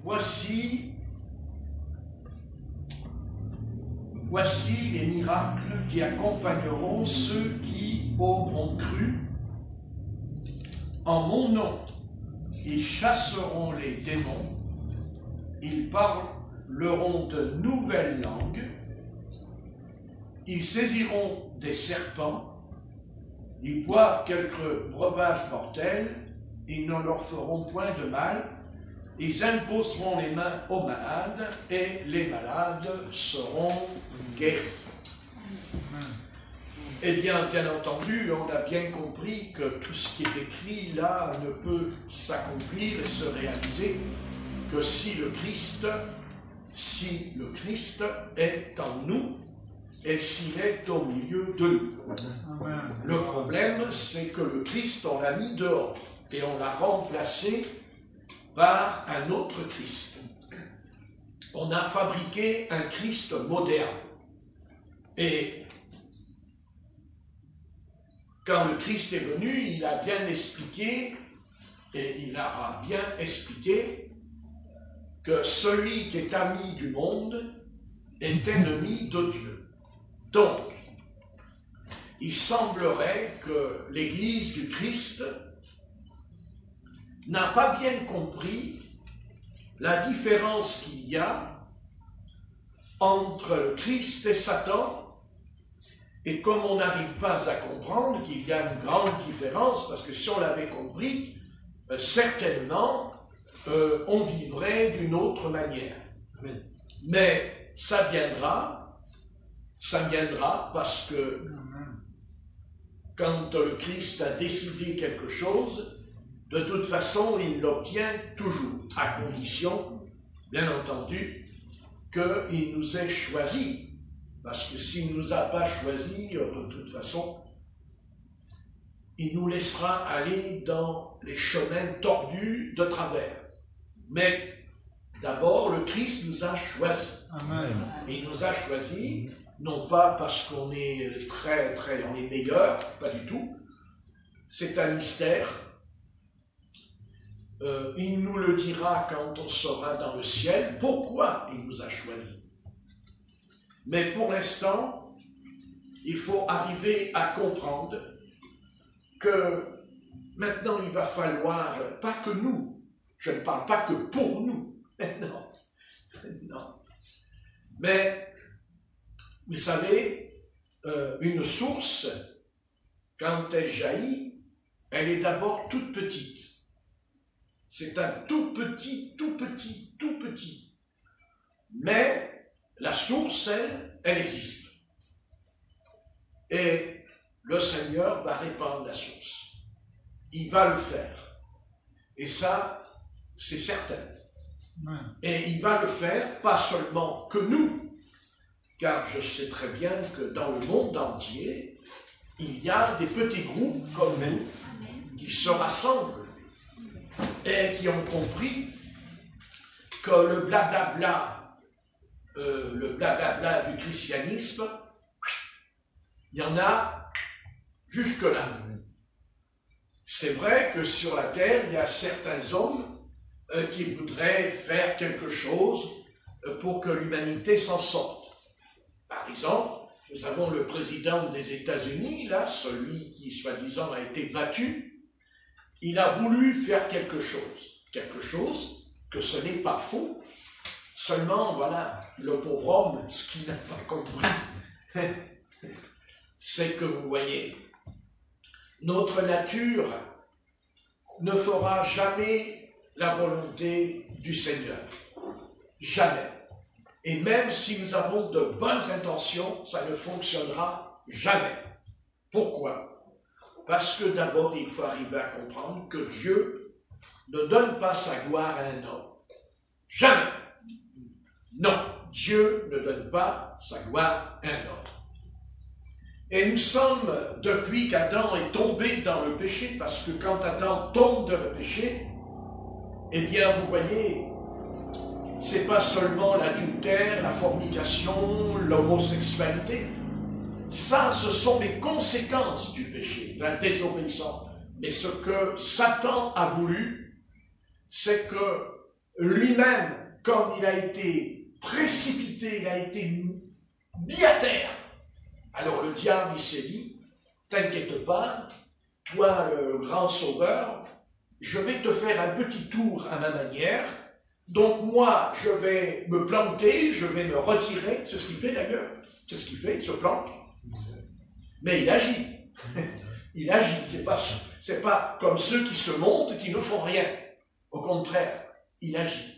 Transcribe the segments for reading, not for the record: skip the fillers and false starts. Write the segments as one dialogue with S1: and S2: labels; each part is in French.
S1: voici les miracles qui accompagneront ceux qui auront cru. En mon nom, ils chasseront les démons, ils parleront de nouvelles langues, ils saisiront des serpents, ils boivent quelques breuvages mortels, ils ne leur feront point de mal, ils imposeront les mains aux malades et les malades seront guéris. Eh bien, bien entendu, on a bien compris que tout ce qui est écrit là ne peut s'accomplir et se réaliser que si le Christ est en nous et s'il est au milieu de nous. Le problème, c'est que le Christ, on l'a mis dehors et on l'a remplacé par un autre Christ. On a fabriqué un Christ moderne. Et quand le Christ est venu, il a bien expliqué, et il aura bien expliqué, que celui qui est ami du monde est ennemi de Dieu. Donc, il semblerait que l'Église du Christ n'a pas bien compris la différence qu'il y a entre le Christ et Satan. Et comme on n'arrive pas à comprendre qu'il y a une grande différence, parce que si on l'avait compris, certainement, on vivrait d'une autre manière. Mais ça viendra parce que quand le Christ a décidé quelque chose, de toute façon, il l'obtient toujours, à condition, bien entendu, qu'il nous ait choisis. Parce que s'il ne nous a pas choisis, de toute façon, il nous laissera aller dans les chemins tordus de travers. Mais d'abord, le Christ nous a choisis. Amen. Il nous a choisis, non pas parce qu'on est on est meilleur, pas du tout. C'est un mystère. Il nous le dira quand on sera dans le ciel, pourquoi il nous a choisis. Mais pour l'instant, il faut arriver à comprendre que maintenant il va falloir, pas que nous, je ne parle pas que pour nous, non. Mais, vous savez, une source, quand elle jaillit, elle est d'abord toute petite. C'est un tout petit. Mais la source, elle existe. Et le Seigneur va répandre la source. Il va le faire. Et ça, c'est certain. Et il va le faire, pas seulement que nous, car je sais très bien que dans le monde entier, il y a des petits groupes comme nous qui se rassemblent et qui ont compris que le blablabla du christianisme, il y en a jusque-là. C'est vrai que sur la terre, il y a certains hommes qui voudraient faire quelque chose pour que l'humanité s'en sorte. Par exemple, nous avons le président des États-Unis, là, celui qui, soi-disant, a été battu. Il a voulu faire quelque chose que ce n'est pas faux. Seulement, voilà, le pauvre homme, ce qu'il n'a pas compris, c'est que, vous voyez, notre nature ne fera jamais la volonté du Seigneur. Jamais. Et même si nous avons de bonnes intentions, ça ne fonctionnera jamais. Pourquoi? Parce que d'abord, il faut arriver à comprendre que Dieu ne donne pas sa gloire à un homme. Jamais. Non, Dieu ne donne pas sa gloire à un homme. Et nous sommes, depuis qu'Adam est tombé dans le péché, parce que quand Adam tombe dans le péché, eh bien, vous voyez, c'est pas seulement l'adultère, la fornication, l'homosexualité. Ça, ce sont les conséquences du péché, de la désobéissance. Mais ce que Satan a voulu, c'est que lui-même, comme il a été précipité, il a été mis à terre. Alors le diable, il s'est dit, t'inquiète pas, toi le grand sauveur, je vais te faire un petit tour à ma manière, donc moi je vais me planter, je vais me retirer, c'est ce qu'il fait d'ailleurs, c'est ce qu'il fait, il se planque, mais il agit, il agit, c'est pas comme ceux qui se montent et qui ne font rien, au contraire, il agit.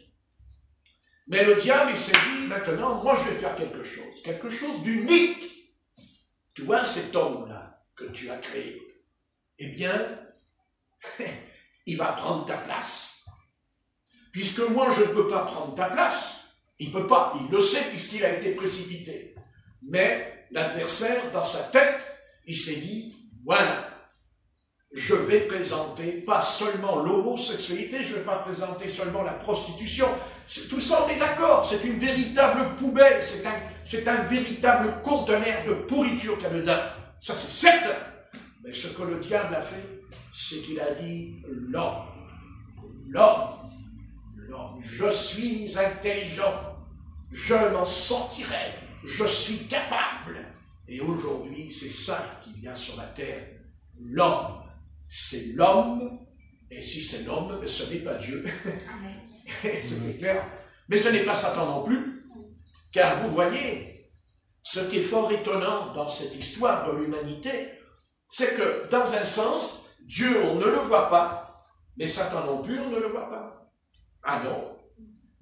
S1: Mais le diable, il s'est dit, maintenant, moi je vais faire quelque chose d'unique. Tu vois cet homme-là que tu as créé, eh bien, il va prendre ta place. Puisque moi, je ne peux pas prendre ta place, il ne peut pas, il le sait puisqu'il a été précipité. Mais l'adversaire, dans sa tête, il s'est dit, voilà, je vais présenter pas seulement l'homosexualité, je ne vais pas présenter seulement la prostitution. Tout ça, on est d'accord, c'est une véritable poubelle, c'est un véritable conteneur de pourriture qu'il y a dedans. Ça, c'est certain. Mais ce que le diable a fait, c'est qu'il a dit l'homme, je suis intelligent, je m'en sortirai, je suis capable. Et aujourd'hui, c'est ça qui vient sur la terre. L'homme, c'est l'homme, et si c'est l'homme, ce n'est pas Dieu. C'était clair. Mais ce n'est pas Satan non plus, car vous voyez, ce qui est fort étonnant dans cette histoire de l'humanité, c'est que, dans un sens, Dieu, on ne le voit pas, mais Satan non plus, on ne le voit pas. Ah non.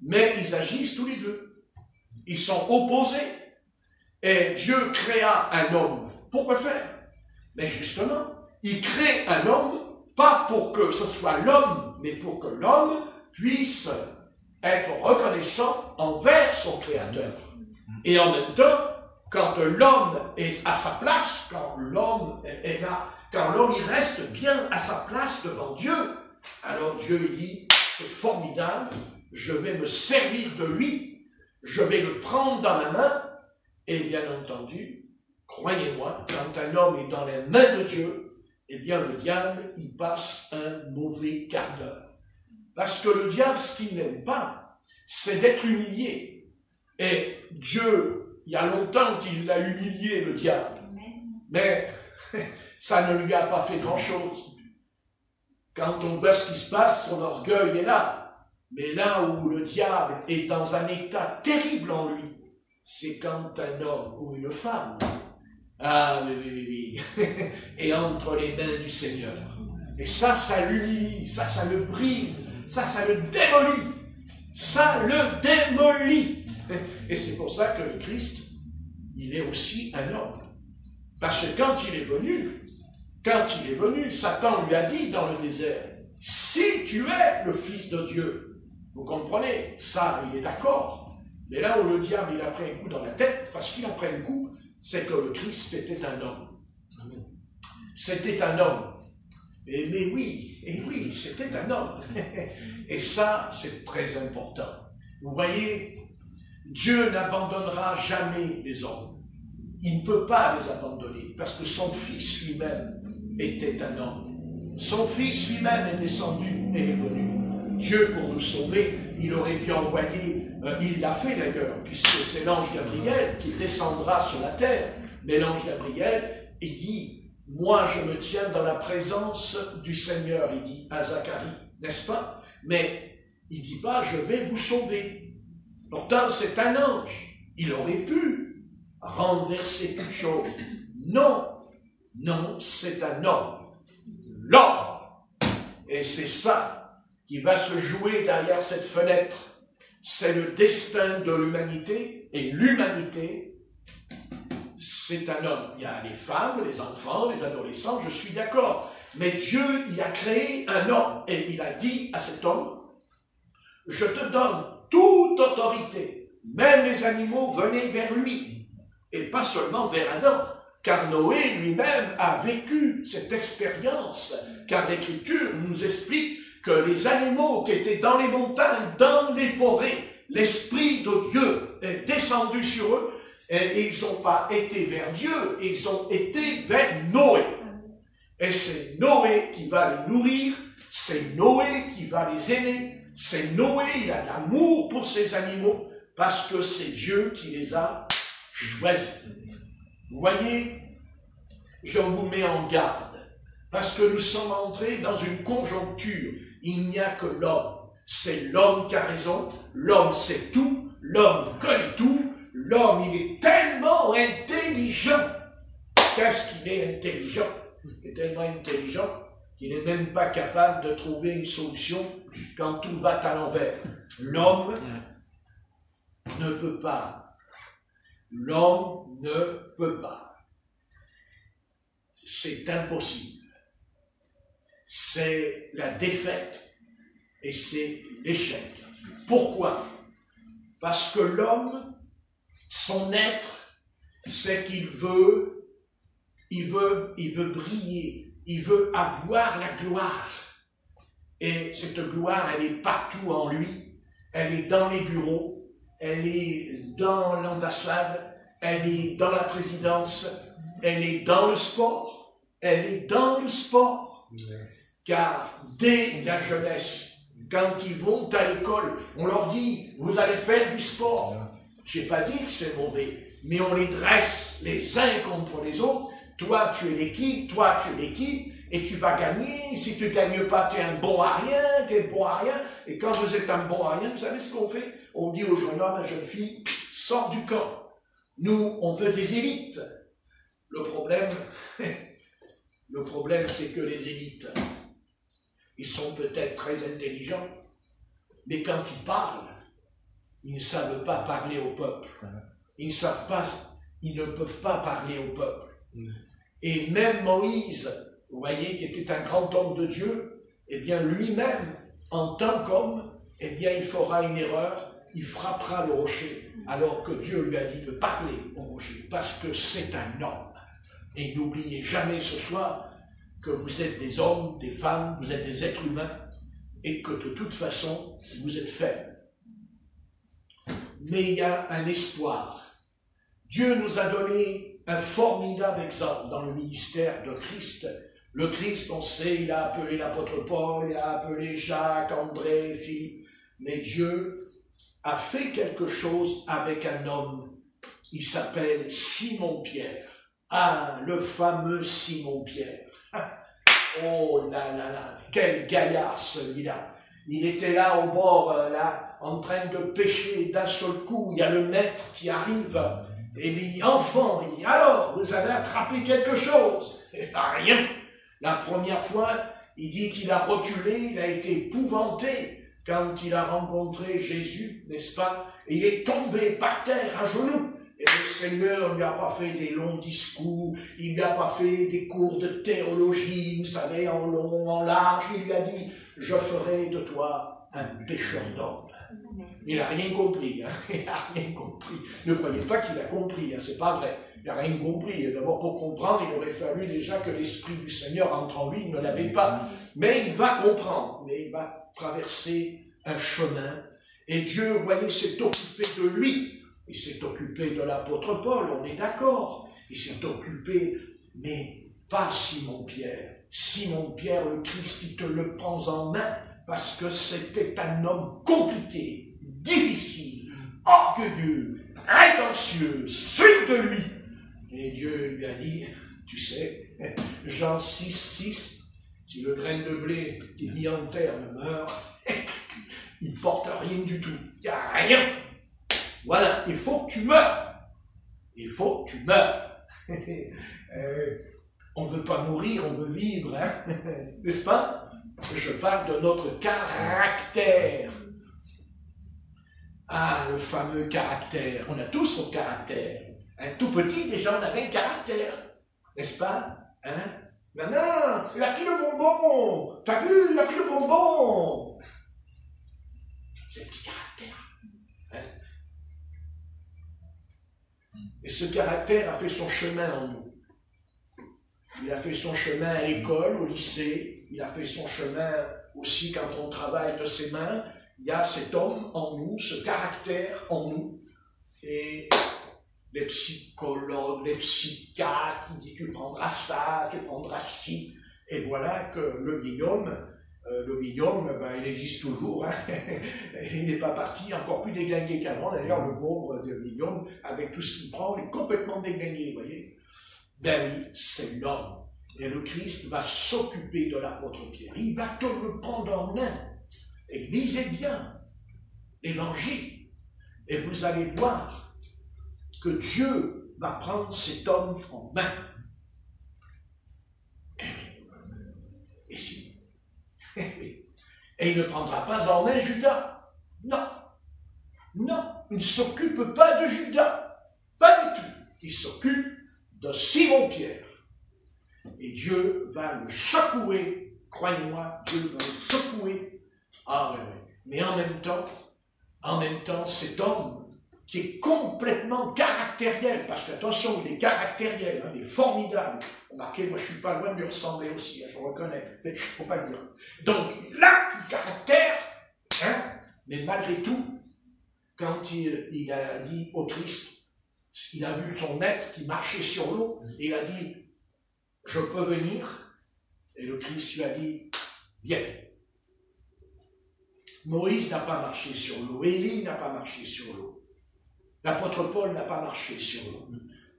S1: Mais ils agissent tous les deux. Ils sont opposés. Et Dieu créa un homme. Pourquoi faire? Mais justement, il crée un homme, pas pour que ce soit l'homme, mais pour que l'homme puisse être reconnaissant envers son Créateur. Et en même temps, quand l'homme est à sa place, quand l'homme est là, quand l'homme il reste bien à sa place devant Dieu, alors Dieu il dit, c'est formidable, je vais me servir de lui, je vais le prendre dans ma main, et bien entendu, croyez-moi, quand un homme est dans les mains de Dieu, eh bien le diable, il passe un mauvais quart d'heure. Parce que le diable, ce qu'il n'aime pas, c'est d'être humilié. Et Dieu, il y a longtemps qu'il l'a humilié, le diable. Mais ça ne lui a pas fait grand-chose. Quand on voit ce qui se passe, son orgueil est là. Mais là où le diable est dans un état terrible en lui, c'est quand un homme ou une femme, est entre les mains du Seigneur. Et ça l'humilie, ça le brise, ça le démolit. Ça le démolit. Et c'est pour ça que le Christ, il est aussi un homme. Parce que quand il est venu, Satan lui a dit dans le désert, si tu es le Fils de Dieu, vous comprenez, ça, il est d'accord. Mais là où le diable, il a pris un coup dans la tête, parce qu'il a pris un coup, c'est que le Christ était un homme. C'était un homme. Mais oui, c'était un homme. Et ça, c'est très important. Vous voyez, Dieu n'abandonnera jamais les hommes. Il ne peut pas les abandonner, parce que son Fils lui-même était un homme. Son Fils lui-même est descendu et est venu. Dieu, pour nous sauver, il aurait pu envoyer, il l'a fait d'ailleurs, puisque c'est l'ange Gabriel qui descendra sur la terre. Mais l'ange Gabriel, il dit, moi je me tiens dans la présence du Seigneur, il dit à Zacharie, n'est-ce pas? Mais il ne dit pas, je vais vous sauver. Pourtant, c'est un ange. Il aurait pu renverser toute chose. Non, c'est un homme. L'homme. Et c'est ça qui va se jouer derrière cette fenêtre. C'est le destin de l'humanité, et l'humanité, c'est un homme. Il y a les femmes, les enfants, les adolescents, je suis d'accord. Mais Dieu, il a créé un homme, et il a dit à cet homme, je te donne toute autorité, même les animaux, venez vers lui, et pas seulement vers Adam, car Noé lui-même a vécu cette expérience, car l'Écriture nous explique que les animaux qui étaient dans les montagnes, dans les forêts, l'Esprit de Dieu est descendu sur eux, et ils n'ont pas été vers Dieu, ils ont été vers Noé. Et c'est Noé qui va les nourrir, c'est Noé qui va les aimer, C'est Noé, il a de l'amour pour ses animaux, parce que c'est Dieu qui les a choisis. Vous voyez, je vous mets en garde, parce que nous sommes entrés dans une conjoncture. Il n'y a que l'homme. C'est l'homme qui a raison, l'homme sait tout, l'homme connaît tout, l'homme il est tellement intelligent. Qu'est-ce qu'il est intelligent? Il est tellement intelligent qu'il n'est même pas capable de trouver une solution quand tout va à l'envers. L'homme ne peut pas. L'homme ne peut pas. C'est impossible. C'est la défaite et c'est l'échec. Pourquoi? Parce que l'homme, son être, c'est qu'il veut briller, il veut avoir la gloire. Et cette gloire, elle est partout en lui, elle est dans les bureaux, elle est dans l'ambassade, elle est dans la présidence, elle est dans le sport, elle est dans le sport. Car dès la jeunesse, quand ils vont à l'école, on leur dit, vous allez faire du sport. Je n'ai pas dit que c'est mauvais, mais on les dresse les uns contre les autres. Toi, tu es l'équipe, toi, tu es l'équipe, et tu vas gagner. Si tu ne gagnes pas, tu es un bon à rien, tu es bon à rien. Et quand vous êtes un bon à rien, vous savez ce qu'on fait? On dit au jeune homme, à la jeune fille, sors du camp. Nous, on veut des élites. Le problème, c'est que les élites, ils sont peut-être très intelligents, mais quand ils parlent, ils ne savent pas parler au peuple. Ils ne peuvent pas parler au peuple. Et même Moïse, vous voyez, qui était un grand homme de Dieu, eh bien lui-même, en tant qu'homme, eh bien il fera une erreur, il frappera le rocher, alors que Dieu lui a dit de parler au rocher, parce que c'est un homme. Et n'oubliez jamais ce soir que vous êtes des hommes, des femmes, vous êtes des êtres humains, et que de toute façon, vous êtes faibles. Mais il y a un espoir. Dieu nous a donné un formidable exemple dans le ministère de Christ. Le Christ, on sait, il a appelé l'apôtre Paul, il a appelé Jacques, André, Philippe. Mais Dieu a fait quelque chose avec un homme. Il s'appelle Simon-Pierre. Ah, le fameux Simon-Pierre. Oh là là là, quel gaillard celui-là. Il était là au bord, là, en train de pêcher. D'un seul coup, il y a le maître qui arrive. Et il dit, enfant, il dit, alors, vous avez attrapé quelque chose? Et rien. La première fois, il dit qu'il a reculé, il a été épouvanté quand il a rencontré Jésus, n'est-ce pas? Et il est tombé par terre, à genoux. Et le Seigneur ne lui a pas fait des longs discours, il ne lui a pas fait des cours de théologie, vous savez, en long, en large. Il lui a dit, je ferai de toi un pêcheur d'hommes. Il n'a rien compris, hein. Il n'a rien compris. Ne croyez pas qu'il a compris, hein. C'est pas vrai. Il n'a rien compris. D'abord, pour comprendre, il aurait fallu déjà que l'Esprit du Seigneur entre en lui, il ne l'avait pas. Mais il va comprendre, mais il va traverser un chemin. Et Dieu, vous voyez, s'est occupé de lui. Il s'est occupé de l'apôtre Paul, on est d'accord. Il s'est occupé, mais pas Simon-Pierre. Simon-Pierre, le Christ, il te le prend en main parce que c'était un homme compliqué, difficile, orgueilleux, prétentieux, sûr de lui. Et Dieu lui a dit, tu sais, Jean 6, si le grain de blé qui est mis en terre meurt, il ne porte rien du tout. Il n'y a rien. Voilà, il faut que tu meurs. Il faut que tu meurs. On ne veut pas mourir, on veut vivre, hein? N'est-ce pas? Je parle de notre caractère. Ah, le fameux caractère. On a tous notre caractère. Un tout petit, déjà, on avait un caractère. N'est-ce pas? Hein? Maman, il a pris le bonbon. T'as vu, il a pris le bonbon. C'est le petit caractère. Hein? Et ce caractère a fait son chemin en nous. Il a fait son chemin à l'école, au lycée. Il a fait son chemin aussi quand on travaille de ses mains. Il y a cet homme en nous, ce caractère en nous. Et les psychologues, les psychiatres, qui disent tu prendras ça, tu prendras ci. Et voilà que le vieil homme, le Guillaume, il existe toujours, hein. Il n'est pas parti, encore plus déglingué qu'avant. D'ailleurs, le pauvre de Guillaume, avec tout ce qu'il prend, il est complètement déglingué, vous voyez. Ben oui, c'est l'homme. Et le Christ va s'occuper de l'apôtre Pierre. Il va te le prendre en main. Et lisez bien l'Évangile. Et vous allez voir que Dieu va prendre cet homme en main. Et si. Et il ne prendra pas en main Judas. Non. Non, il ne s'occupe pas de Judas. Pas du tout. Il s'occupe de Simon-Pierre. Et Dieu va le secouer. Croyez-moi, Dieu va le secouer. Ah oui, oui. Mais en même temps, cet homme qui est complètement caractériel, parce qu'attention, il est caractériel, hein, il est formidable. Remarquez, moi je ne suis pas loin de lui ressembler aussi, hein, je reconnais, il ne faut pas le dire. Donc, là, le caractère, hein, mais malgré tout, quand il a dit au Christ, il a vu son maître qui marchait sur l'eau, et il a dit, je peux venir, et le Christ lui a dit, viens. Moïse n'a pas marché sur l'eau, Élie n'a pas marché sur l'eau. L'apôtre Paul n'a pas marché sur l'eau,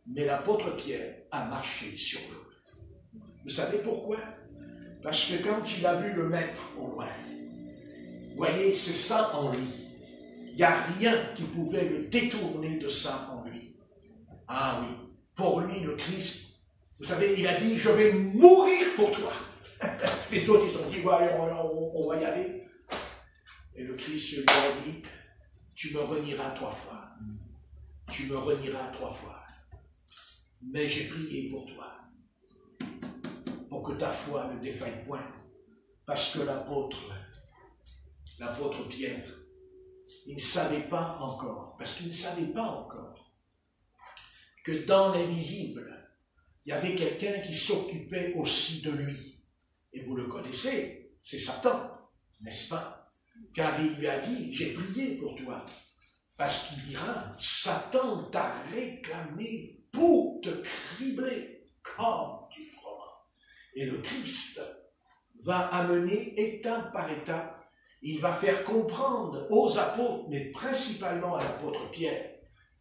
S1: mais l'apôtre Pierre a marché sur l'eau. Vous savez pourquoi? Parce que quand il a vu le maître au loin, vous voyez, c'est ça en lui. Il n'y a rien qui pouvait le détourner de ça en lui. Ah oui, pour lui, le Christ, vous savez, il a dit, je vais mourir pour toi. Les autres, ils se sont dit, allez, on va y aller. Et le Christ lui a dit, tu me renieras 3 fois. Tu me renieras 3 fois. Mais j'ai prié pour toi, pour que ta foi ne défaille point. Parce que l'apôtre Pierre, il ne savait pas encore, que dans l'invisible, il y avait quelqu'un qui s'occupait aussi de lui. Et vous le connaissez, c'est Satan, n'est-ce pas? Car il lui a dit, j'ai prié pour toi. Parce qu'il dira, Satan t'a réclamé pour te cribler comme du froment. Et le Christ va amener étape par étape, il va faire comprendre aux apôtres, mais principalement à l'apôtre Pierre,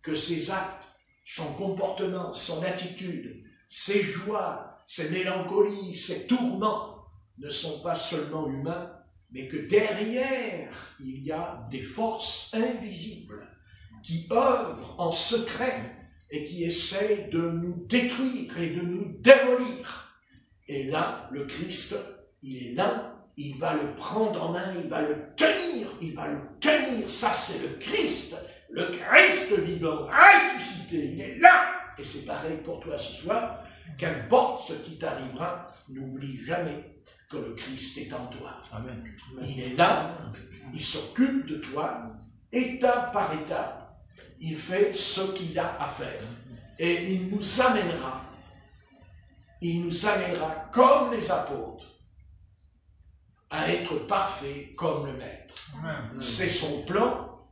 S1: que ses actes, son comportement, son attitude, ses joies, ses mélancolies, ses tourments ne sont pas seulement humains, mais que derrière, il y a des forces invisibles qui œuvrent en secret et qui essayent de nous détruire et de nous démolir. Et là, le Christ, il est là, il va le prendre en main, il va le tenir, ça c'est le Christ vivant, ressuscité, il est là. Et c'est pareil pour toi ce soir, qu'importe ce qui t'arrivera, n'oublie jamais que le Christ est en toi. Amen. Il est là, il s'occupe de toi, étape par étape. Il fait ce qu'il a à faire. Et il nous amènera comme les apôtres à être parfaits comme le Maître. C'est son plan,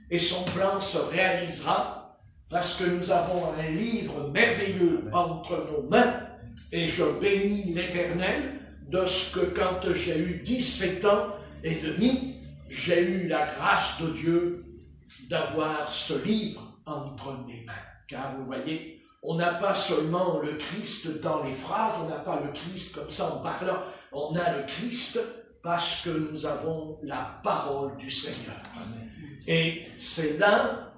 S1: et son plan se réalisera parce que nous avons un livre merveilleux entre nos mains, et je bénis l'Éternel de ce que quand j'ai eu 17 ans et demi, j'ai eu la grâce de Dieu d'avoir ce livre entre mes mains. Car vous voyez, on n'a pas seulement le Christ dans les phrases, on n'a pas le Christ comme ça en parlant, on a le Christ parce que nous avons la parole du Seigneur. Amen. Et c'est là,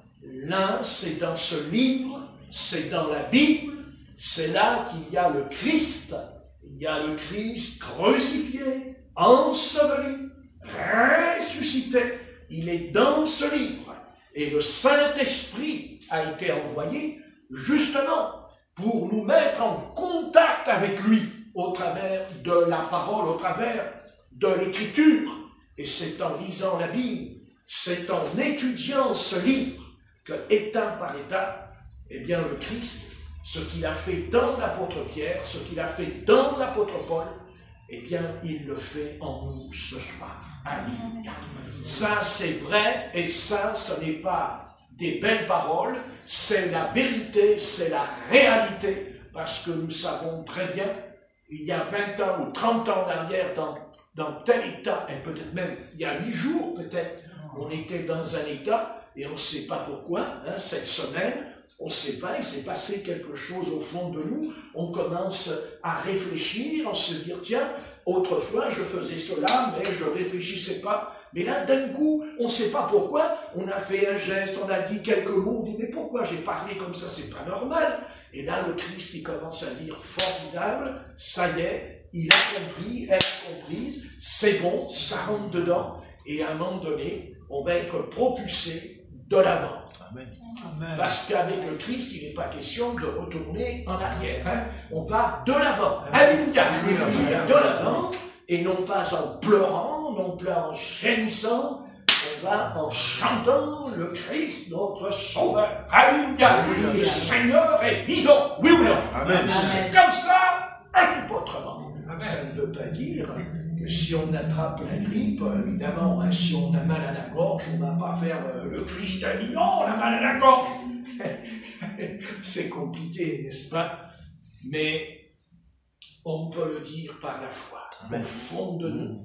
S1: c'est dans ce livre, c'est dans la Bible, c'est là qu'il y a le Christ. Il y a le Christ crucifié, enseveli, ressuscité. Il est dans ce livre. Et le Saint-Esprit a été envoyé justement pour nous mettre en contact avec lui au travers de la parole, au travers de l'Écriture. Et c'est en lisant la Bible, c'est en étudiant ce livre que, étape par étape, eh bien le Christ, ce qu'il a fait dans l'apôtre Pierre, ce qu'il a fait dans l'apôtre Paul, eh bien il le fait en nous ce soir. Alléluia. Ça c'est vrai, et ça ce n'est pas des belles paroles, c'est la vérité, c'est la réalité, parce que nous savons très bien, il y a 20 ans ou 30 ans en arrière, dans dans tel état, et peut-être même il y a 8 jours, peut-être, on était dans un état, et on ne sait pas pourquoi, hein, cette semaine, on ne sait pas, il s'est passé quelque chose au fond de nous, on commence à réfléchir, on se dit, tiens, autrefois je faisais cela, mais je ne réfléchissais pas. Mais là, d'un coup, on ne sait pas pourquoi, on a fait un geste, on a dit quelques mots, on dit, mais pourquoi j'ai parlé comme ça, c'est pas normal. Et là, le Christ, il commence à dire, formidable, ça y est, il a compris, elle a comprise, c'est bon, ça rentre dedans, et à un moment donné, on va être propulsé de l'avant.
S2: Amen.
S1: Parce qu'avec le Christ, il n'est pas question de retourner en arrière. Hein. On va de l'avant. Alléluia. De l'avant, et non pas en pleurant, non pas en gémissant, on va en chantant le Christ, notre Sauveur. Alléluia. Le Seigneur est vivant. Oui ou non?
S2: Amen.
S1: C'est comme ça, je ne dis pas autrement. Ça ne veut pas dire que si on attrape la grippe, évidemment, hein, si on a mal à la gorge, on ne va pas faire le Christ a dit non, on a mal à la gorge. C'est compliqué, n'est-ce pas? Mais on peut le dire par la foi. Au fond de nous,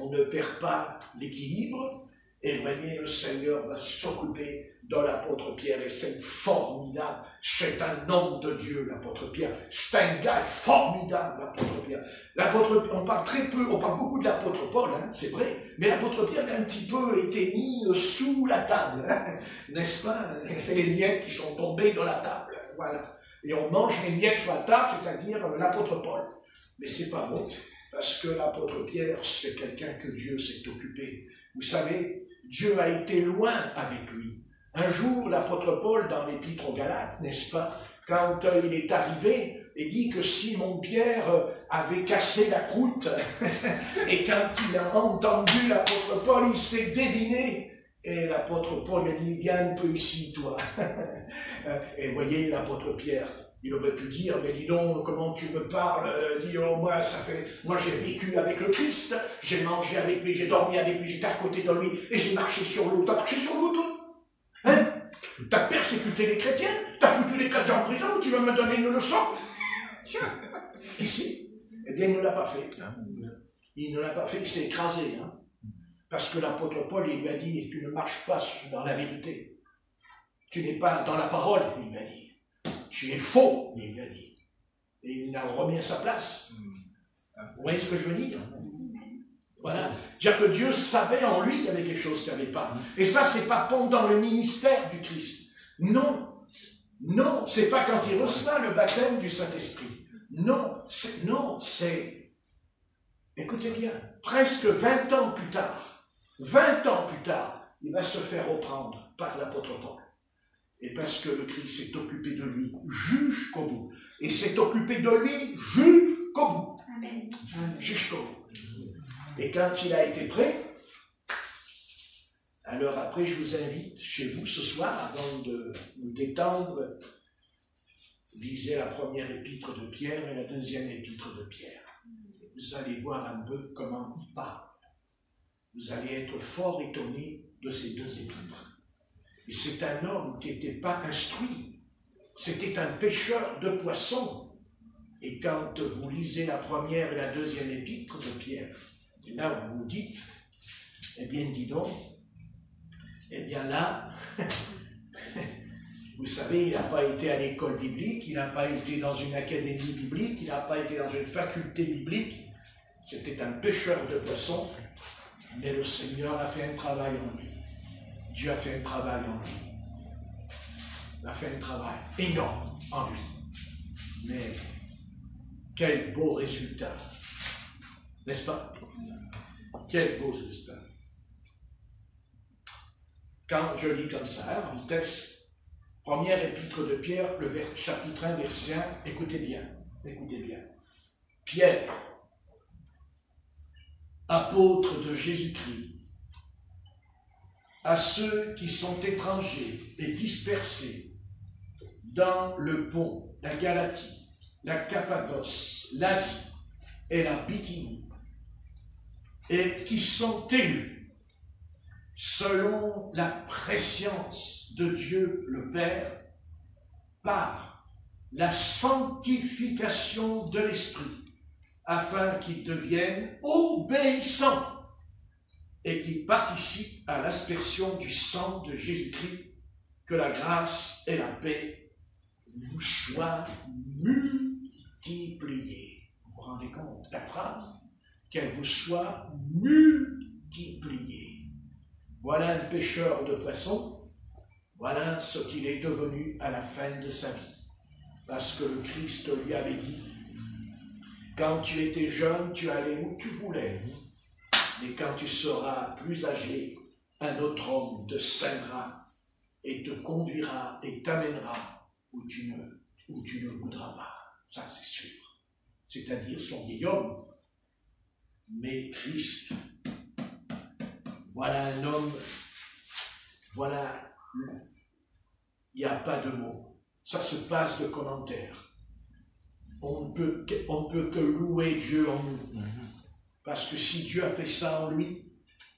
S1: on ne perd pas l'équilibre. Et voyez, le Seigneur va s'occuper de l'apôtre Pierre, et c'est formidable. C'est un homme de Dieu, l'apôtre Pierre. C'est un gars formidable, l'apôtre Pierre. L'apôtre, on parle très peu, on parle beaucoup de l'apôtre Paul, hein, c'est vrai, mais l'apôtre Pierre a un petit peu été mis sous la table, hein, n'est-ce pas? C'est les miettes qui sont tombées dans la table, voilà. Et on mange les miettes sur la table, c'est-à-dire l'apôtre Paul. Mais c'est pas bon, parce que l'apôtre Pierre, c'est quelqu'un que Dieu s'est occupé. Vous savez, Dieu a été loin avec lui. Un jour, l'apôtre Paul, dans l'épître aux Galates, n'est-ce pas, quand il est arrivé, il dit que Simon-Pierre avait cassé la croûte, et quand il a entendu l'apôtre Paul, il s'est déviné, et l'apôtre Paul lui a dit, viens un peu ici, toi. Et voyez, l'apôtre Pierre, il aurait pu dire, mais dis donc, comment tu me parles, dis, oh, moi j'ai vécu avec le Christ, j'ai mangé avec lui, j'ai dormi avec lui, j'étais à côté de lui, et j'ai marché sur l'eau. T'as marché sur l'eau, toi? Hein? T'as persécuté les chrétiens? T'as foutu les chrétiens en prison? Tu vas me donner une leçon? Ici? Eh bien, il ne l'a pas fait. Il ne l'a pas fait, il s'est écrasé. Hein? Parce que l'apôtre Paul, il lui a dit, tu ne marches pas dans la vérité. Tu n'es pas dans la parole, il lui a dit. Tu es faux, il lui a dit. Et il l'a remis à sa place. Vous voyez ce que je veux dire? Voilà. C'est-à-dire que Dieu savait en lui qu'il y avait quelque chose qu'il n'y avait pas. Et ça, c'est pas pendant le ministère du Christ. Non. Non, c'est pas quand il reçoit le baptême du Saint-Esprit. Non, c'est... Écoutez bien, presque 20 ans plus tard, il va se faire reprendre par l'apôtre Paul. Et parce que le Christ s'est occupé de lui jusqu'au bout. Et s'est occupé de lui jusqu'au bout. Amen. Jusqu'au bout. Et quand il a été prêt, alors après je vous invite chez vous ce soir, avant de nous détendre, lisez la première épître de Pierre et la deuxième épître de Pierre. Vous allez voir un peu comment il parle. Vous allez être fort étonné de ces deux épîtres. Et c'est un homme qui n'était pas instruit. C'était un pêcheur de poissons. Et quand vous lisez la première et la deuxième épître de Pierre, et là vous vous dites, eh bien dis donc, eh bien là, vous savez, il n'a pas été à l'école biblique, il n'a pas été dans une académie biblique, il n'a pas été dans une faculté biblique, c'était un pêcheur de poissons, mais le Seigneur a fait un travail en lui. Dieu a fait un travail en lui. Il a fait un travail énorme en lui. Mais quel beau résultat, n'est-ce pas? Quel beau résultat. Quand je lis comme ça, en vitesse, première épître de Pierre, chapitre 1, verset 1, écoutez bien. Pierre, apôtre de Jésus-Christ, à ceux qui sont étrangers et dispersés dans le Pont, la Galatie, la Cappadoce, l'Asie et la Bithynie, et qui sont élus selon la prescience de Dieu le Père par la sanctification de l'Esprit afin qu'ils deviennent obéissants et qu'ils participent à l'aspersion du sang de Jésus-Christ. Que la grâce et la paix vous soient multipliées. Vous vous rendez compte, la phrase? Qu'elle vous soit multipliée. Voilà un pêcheur de poissons. Voilà ce qu'il est devenu à la fin de sa vie. Parce que le Christ lui avait dit, quand tu étais jeune, tu allais où tu voulais. Mais quand tu seras plus âgé, un autre homme te scellera et te conduira et t'amènera où tu ne voudras pas. Ça, c'est sûr. C'est-à-dire son vieil homme. Mais Christ, voilà un homme, voilà, il n'y a pas de mots. Ça se passe de commentaires. On ne peut que louer Dieu en nous. Parce que si Dieu a fait ça en lui,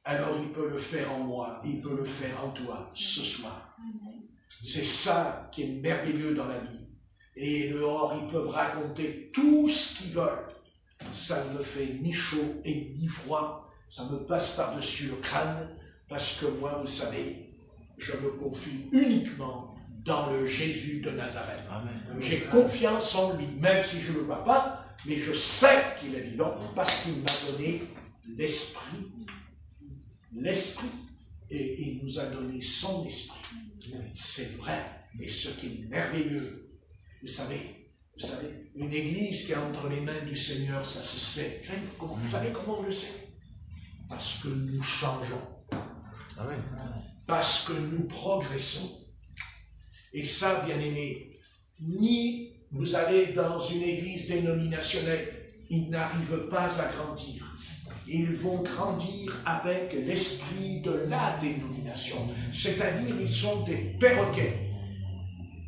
S1: alors il peut le faire en moi, il peut le faire en toi ce soir. C'est ça qui est merveilleux dans la vie. Et dehors, ils peuvent raconter tout ce qu'ils veulent. Ça ne me fait ni chaud et ni froid. Ça me passe par-dessus le crâne, parce que moi, vous savez, je me confie uniquement dans le Jésus de Nazareth. J'ai confiance en lui, même si je ne le vois pas, mais je sais qu'il est vivant, parce qu'il m'a donné l'Esprit. L'Esprit, et il nous a donné son Esprit. C'est vrai, et ce qui est merveilleux, vous savez, une église qui est entre les mains du Seigneur, ça se sait. Vous savez comment on le sait? Parce que nous changeons. Parce que nous progressons. Et ça, bien aimé, ni vous allez dans une église dénominationnelle, ils n'arrivent pas à grandir. Ils vont grandir avec l'esprit de la dénomination. C'est-à-dire, ils sont des perroquets.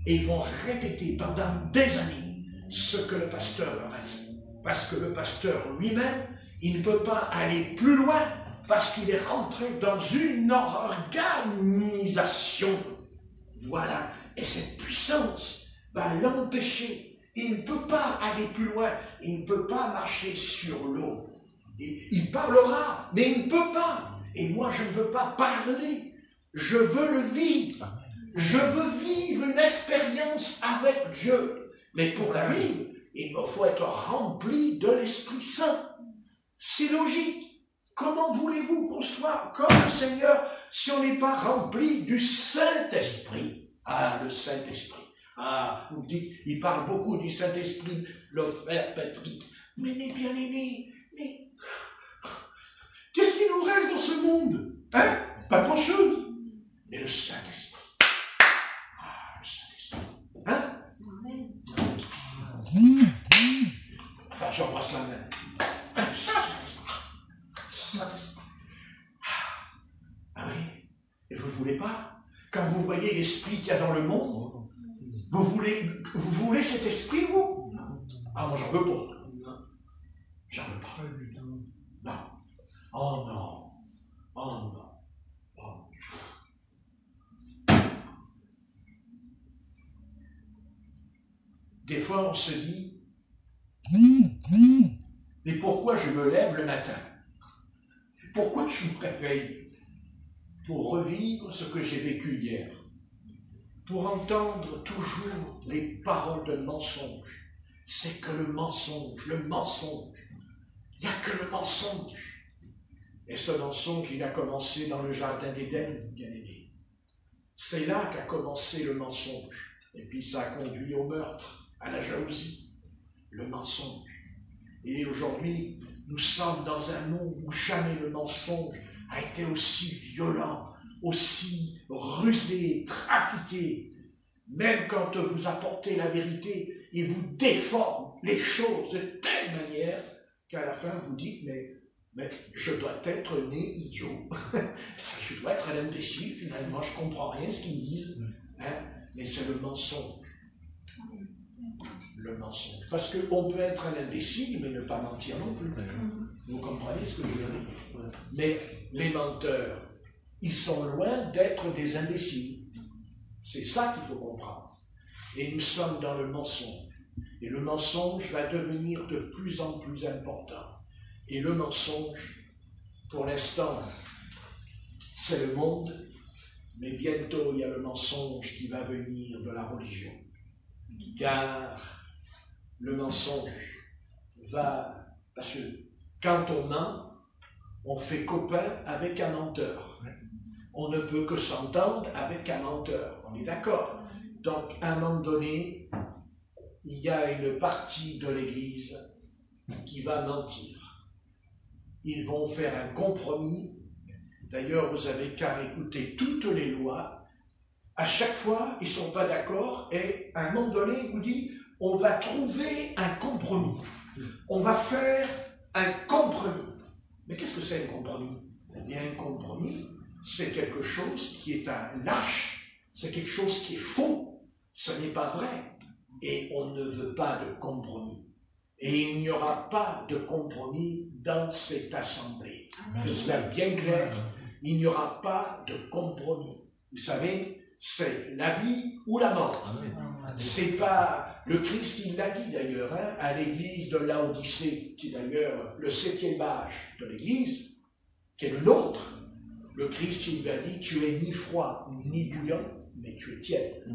S1: Et ils vont répéter pendant des années ce que le pasteur leur a dit. Parce que le pasteur lui-même, il ne peut pas aller plus loin parce qu'il est rentré dans une organisation. Voilà. Et cette puissance va l'empêcher. Il ne peut pas aller plus loin. Il ne peut pas marcher sur l'eau. Il parlera, mais il ne peut pas. Et moi, je ne veux pas parler. Je veux le vivre. Je veux vivre une expérience avec Dieu. Mais pour la vivre, il me faut être rempli de l'Esprit Saint. C'est logique. Comment voulez-vous qu'on soit comme le Seigneur si on n'est pas rempli du Saint-Esprit? Ah, le Saint-Esprit. Ah, vous dites, il parle beaucoup du Saint-Esprit, le frère Patrick. Mais bien aimé, mais qu'est-ce qu'il nous reste dans ce monde? Hein? Pas grand-chose. Mais le Saint-Esprit. Ah, le Saint-Esprit. Hein? Enfin, j'embrasse la main. Le Saint-Esprit. Saint-Esprit. Ah oui? Et vous ne voulez pas? Quand vous voyez l'esprit qu'il y a dans le monde, vous voulez cet esprit, vous? Ah, moi, j'en veux pas. J'en veux pas. Non. Oh non. Oh non. Oh. Des fois, on se dit, mais pourquoi je me lève le matin? Pourquoi je me réveille? Pour revivre ce que j'ai vécu hier. Pour entendre toujours les paroles de mensonge. C'est que le mensonge. Il n'y a que le mensonge. Et ce mensonge, il a commencé dans le jardin d'Éden, bien aimé. C'est là qu'a commencé le mensonge. Et puis ça a conduit au meurtre, à la jalousie. Le mensonge. Et aujourd'hui, nous sommes dans un monde où jamais le mensonge a été aussi violent, aussi rusé, trafiqué. Même quand vous apportez la vérité, il vous déforme les choses de telle manière qu'à la fin vous dites, mais je dois être né idiot. Je dois être un imbécile, finalement, je ne comprends rien ce qu'ils me disent. Hein? Mais c'est le mensonge. Le mensonge. Parce qu'on peut être un imbécile, mais ne pas mentir non plus. Vous comprenez ce que je veux dire? Mais les menteurs, ils sont loin d'être des imbéciles. C'est ça qu'il faut comprendre. Et nous sommes dans le mensonge. Et le mensonge va devenir de plus en plus important. Et le mensonge, pour l'instant, c'est le monde, mais bientôt il y a le mensonge qui va venir de la religion. Car le mensonge va... Parce que quand on ment, on fait copain avec un menteur. On ne peut que s'entendre avec un menteur. On est d'accord? Donc, à un moment donné, il y a une partie de l'Église qui va mentir. Ils vont faire un compromis. D'ailleurs, vous avez qu'à écouter toutes les lois. À chaque fois, ils ne sont pas d'accord et à un moment donné, il vous dit, on va trouver un compromis. On va faire un compromis. Mais qu'est-ce que c'est un compromis? Et un compromis, c'est quelque chose qui est un lâche, c'est quelque chose qui est faux, ce n'est pas vrai. Et on ne veut pas de compromis. Et il n'y aura pas de compromis dans cette assemblée. J'espère bien clair, il n'y aura pas de compromis. Vous savez, c'est la vie ou la mort. C'est pas, le Christ il l'a dit d'ailleurs, hein, à l'église de Laodicée, qui est d'ailleurs le 7e âge de l'église, qui est le nôtre. Le Christ il lui a dit, tu es ni froid ni bouillant, mais tu es tiède.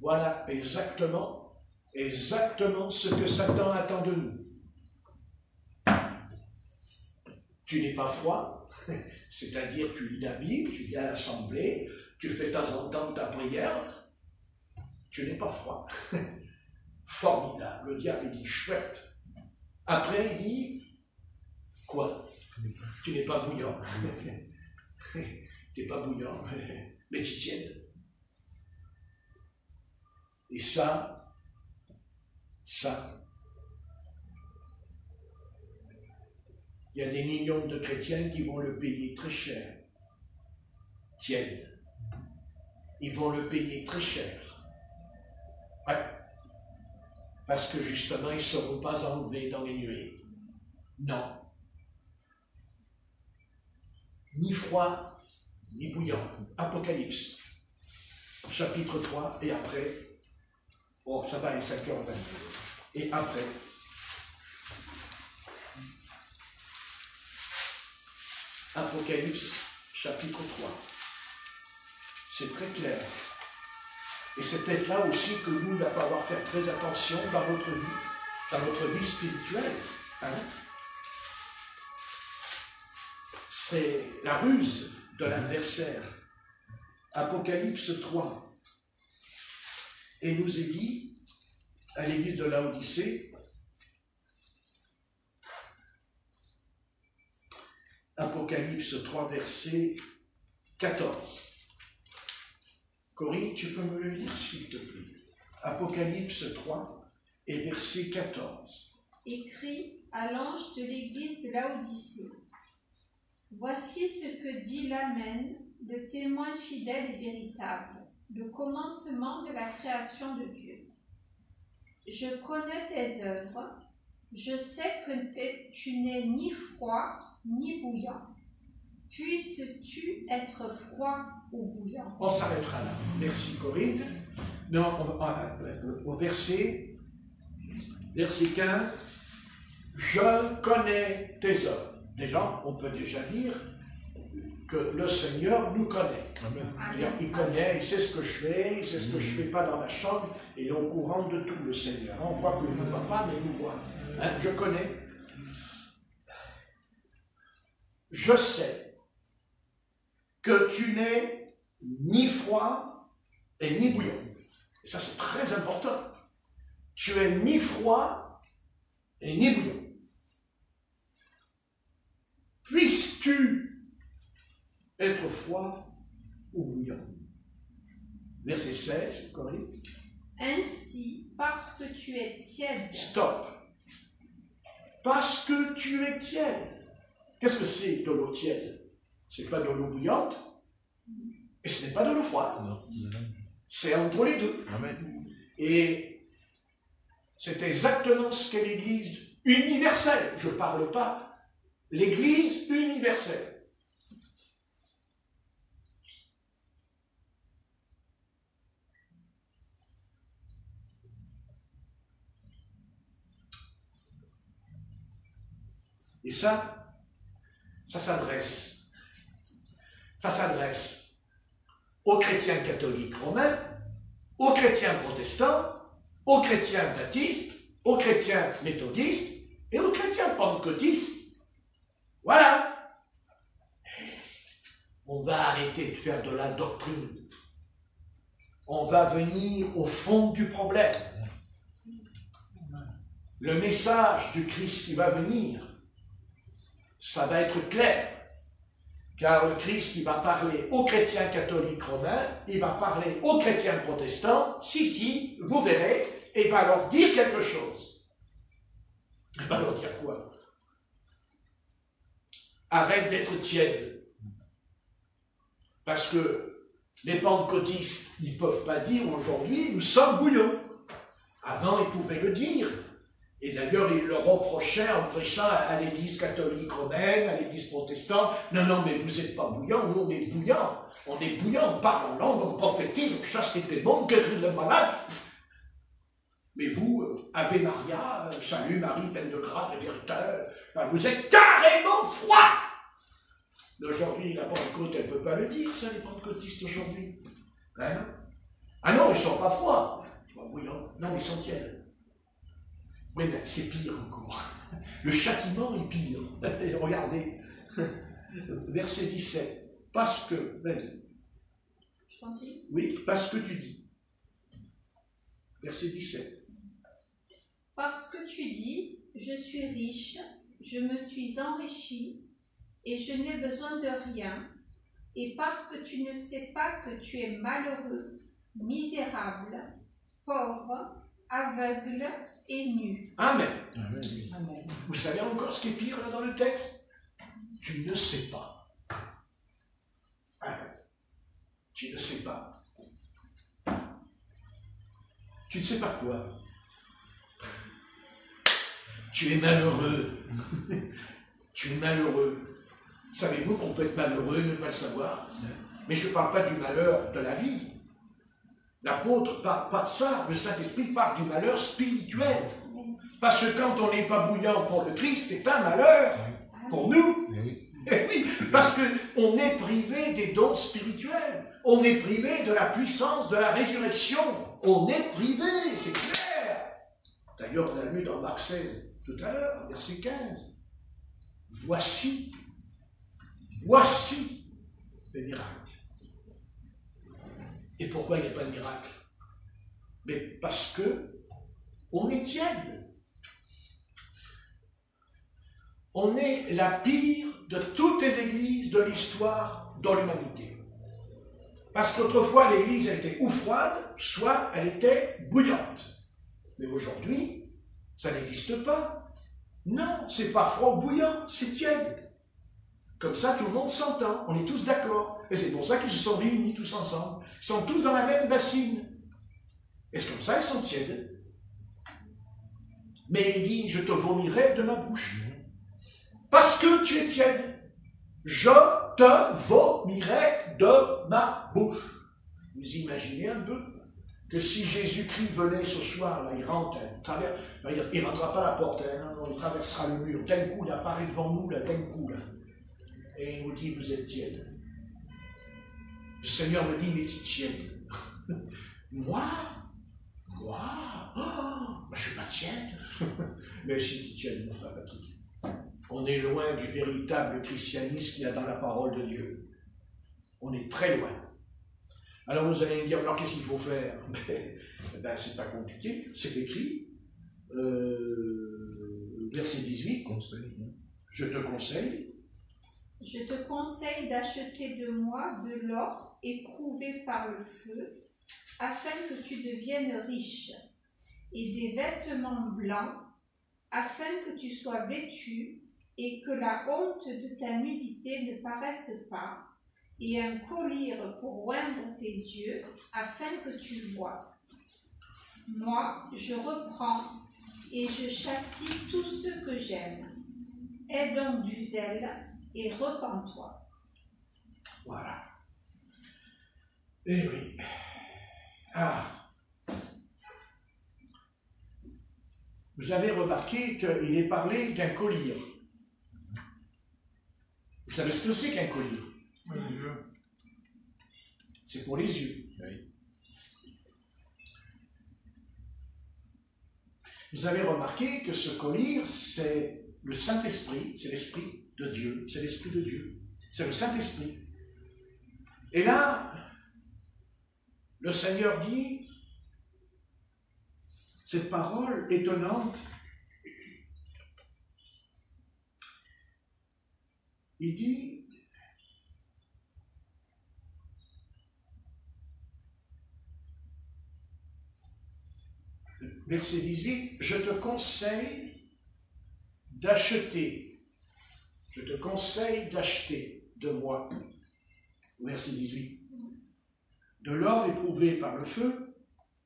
S1: Voilà exactement ce que Satan attend de nous. Tu n'es pas froid, c'est-à-dire tu lis la Bible, tu viens à l'assemblée, tu fais de temps en temps ta prière, tu n'es pas froid. Formidable. Le diable il dit chouette. Après il dit quoi? Tu n'es pas bouillant. Tu n'es pas bouillant, mais tu tièdes. Et ça, il y a des millions de chrétiens qui vont le payer très cher. Tiède. Ils vont le payer très cher. Ouais. Parce que justement, ils ne seront pas enlevés dans les nuées. Non. Ni froid, ni bouillant. Apocalypse, chapitre 3, et après, oh, ça va, les 5h20. Et après, Apocalypse, chapitre 3. C'est très clair. Et c'est peut-être là aussi que nous, il va falloir faire très attention dans notre vie spirituelle. Hein? C'est la ruse de l'adversaire. Apocalypse 3. Et nous est dit, à l'église de Laodicée, Apocalypse 3, verset 14. Corinne, tu peux me le lire, s'il te plaît. Apocalypse 3 et verset 14.
S2: Écrit à l'ange de l'église de Laodicée. Voici ce que dit l'Amen, le témoin fidèle et véritable, le commencement de la création de Dieu. Je connais tes œuvres, je sais que tu n'es ni froid ni bouillant. Puisses-tu être froid ou bouillant?
S1: On s'arrêtera là. Merci Corinne. Non, au verset 15. Je connais tes œuvres. Déjà, on peut déjà dire que le Seigneur nous connaît. Amen. Il connaît, il sait ce que je fais, il sait ce que je ne fais pas dans ma chambre, il est au courant de tout, le Seigneur. On croit qu'il ne nous voit pas, mais il nous voit. Hein? Je connais. Je sais que tu n'es ni froid et ni bouillant. Et ça, c'est très important. Tu es ni froid et ni bouillant. Puisses-tu être froid ou bouillant? Verset 16, Corinne.
S2: Ainsi, parce que tu es tiède.
S1: Stop. Parce que tu es tiède. Qu'est-ce que c'est de l'eau tiède? Ce n'est pas de l'eau bouillante et ce n'est pas de l'eau froide. Non. C'est entre les deux. Amen. Et c'est exactement ce qu'est l'Église universelle. Je ne parle pas. L'Église universelle. Et ça s'adresse aux chrétiens catholiques romains, aux chrétiens protestants, aux chrétiens baptistes, aux chrétiens méthodistes et aux chrétiens pentecôtistes. Voilà. On va arrêter de faire de la doctrine. On va venir au fond du problème. Le message du Christ qui va venir, ça va être clair. Car le Christ, il va parler aux chrétiens catholiques romains, il va parler aux chrétiens protestants, si, vous verrez, et il va leur dire quelque chose. Il va leur dire quoi? Arrête d'être tiède. Parce que les pentecôtistes, ils ne peuvent pas dire aujourd'hui, nous sommes bouillants. Avant, ils pouvaient le dire. Et d'ailleurs, il le reprochait en prêchant à l'église catholique romaine, à l'église protestante. Non, mais vous n'êtes pas bouillants, nous on est bouillants. On est bouillants, on parle en langue, on prophétise, on chasse les démons, on guérit le malade. Mais vous, Ave Maria, salut Marie, pleine de grâce et vérité, vous êtes carrément froid. Aujourd'hui, la Pentecôte, elle ne peut pas le dire, ça, les pentecôtistes aujourd'hui. Hein? Ah non, ils ne sont pas froids. Ils ne sont pas bouillants. Non, ils sont tièdes. Oui, mais c'est pire encore. Le châtiment est pire. Regardez, verset 17. Parce que, vas-y.
S2: Je continue.
S1: Oui, parce que tu dis. Verset 17.
S2: Parce que tu dis, je suis riche, je me suis enrichi, et je n'ai besoin de rien, et parce que tu ne sais pas que tu es malheureux, misérable, pauvre, aveugle et nu.
S1: Amen.
S3: Amen.
S1: Vous savez encore ce qui est pire là dans le texte? Tu ne sais pas. Amen. Tu ne sais pas. Tu ne sais pas quoi? Tu es malheureux. Tu es malheureux. Savez-vous qu'on peut être malheureux et ne pas le savoir? Mais je ne parle pas du malheur de la vie. L'apôtre ne parle pas de ça. Le Saint-Esprit parle du malheur spirituel. Parce que quand on n'est pas bouillant pour le Christ, c'est un malheur pour nous. Et oui, parce qu'on est privé des dons spirituels. On est privé de la puissance de la résurrection. On est privé, c'est clair. D'ailleurs, on a lu dans Marc 16 tout à l'heure, verset 15. Voici les miracles. Et pourquoi il n'y a pas de miracle? Mais parce que on est tiède. On est la pire de toutes les églises de l'histoire de l'humanité. Parce qu'autrefois, l'église était ou froide, soit elle était bouillante. Mais aujourd'hui, ça n'existe pas. Non, c'est pas froid ou bouillant, c'est tiède. Comme ça, tout le monde s'entend, on est tous d'accord. Et c'est pour ça qu'ils se sont réunis tous ensemble. Ils sont tous dans la même bassine. Et c'est comme ça, ils sont tièdes. Mais il dit, je te vomirai de ma bouche. Parce que tu es tiède. Je te vomirai de ma bouche. Vous imaginez un peu que si Jésus-Christ venait ce soir, là, il rentre, il ne rentrera pas à la porte, non, il traversera le mur. Tel coup, il apparaît devant nous, là, tel coup, là. Et il nous dit, vous êtes tiède. Le Seigneur me dit, mais tu es tiède. Moi, oh, je ne suis pas tiède. Mais si tu es tiède, mon frère Patrick. On est loin du véritable christianisme qu'il y a dans la parole de Dieu. On est très loin. Alors vous allez me dire, alors qu'est-ce qu'il faut faire? Ben, c'est pas compliqué, c'est écrit. Verset 18. Je te conseille.
S2: Je te conseille d'acheter de moi de l'or éprouvé par le feu, afin que tu deviennes riche, et des vêtements blancs, afin que tu sois vêtu, et que la honte de ta nudité ne paraisse pas, et un collier pour oindre tes yeux, afin que tu vois. Moi, je reprends, et je châtie tous ceux que j'aime. Aie donc du zèle, et repens-toi.
S1: Voilà. Eh oui. Ah. Vous avez remarqué qu'il est parlé d'un collier. Vous savez ce que c'est qu'un collier?
S3: Les yeux.
S1: C'est pour les yeux.
S3: Oui.
S1: Vous avez remarqué que ce collier, c'est le Saint-Esprit, c'est l'Esprit de Dieu, c'est l'Esprit de Dieu, c'est le Saint-Esprit. Et là, le Seigneur dit, cette parole étonnante, il dit, verset 18, je te conseille d'acheter de moi, verset 18, de l'or éprouvé par le feu,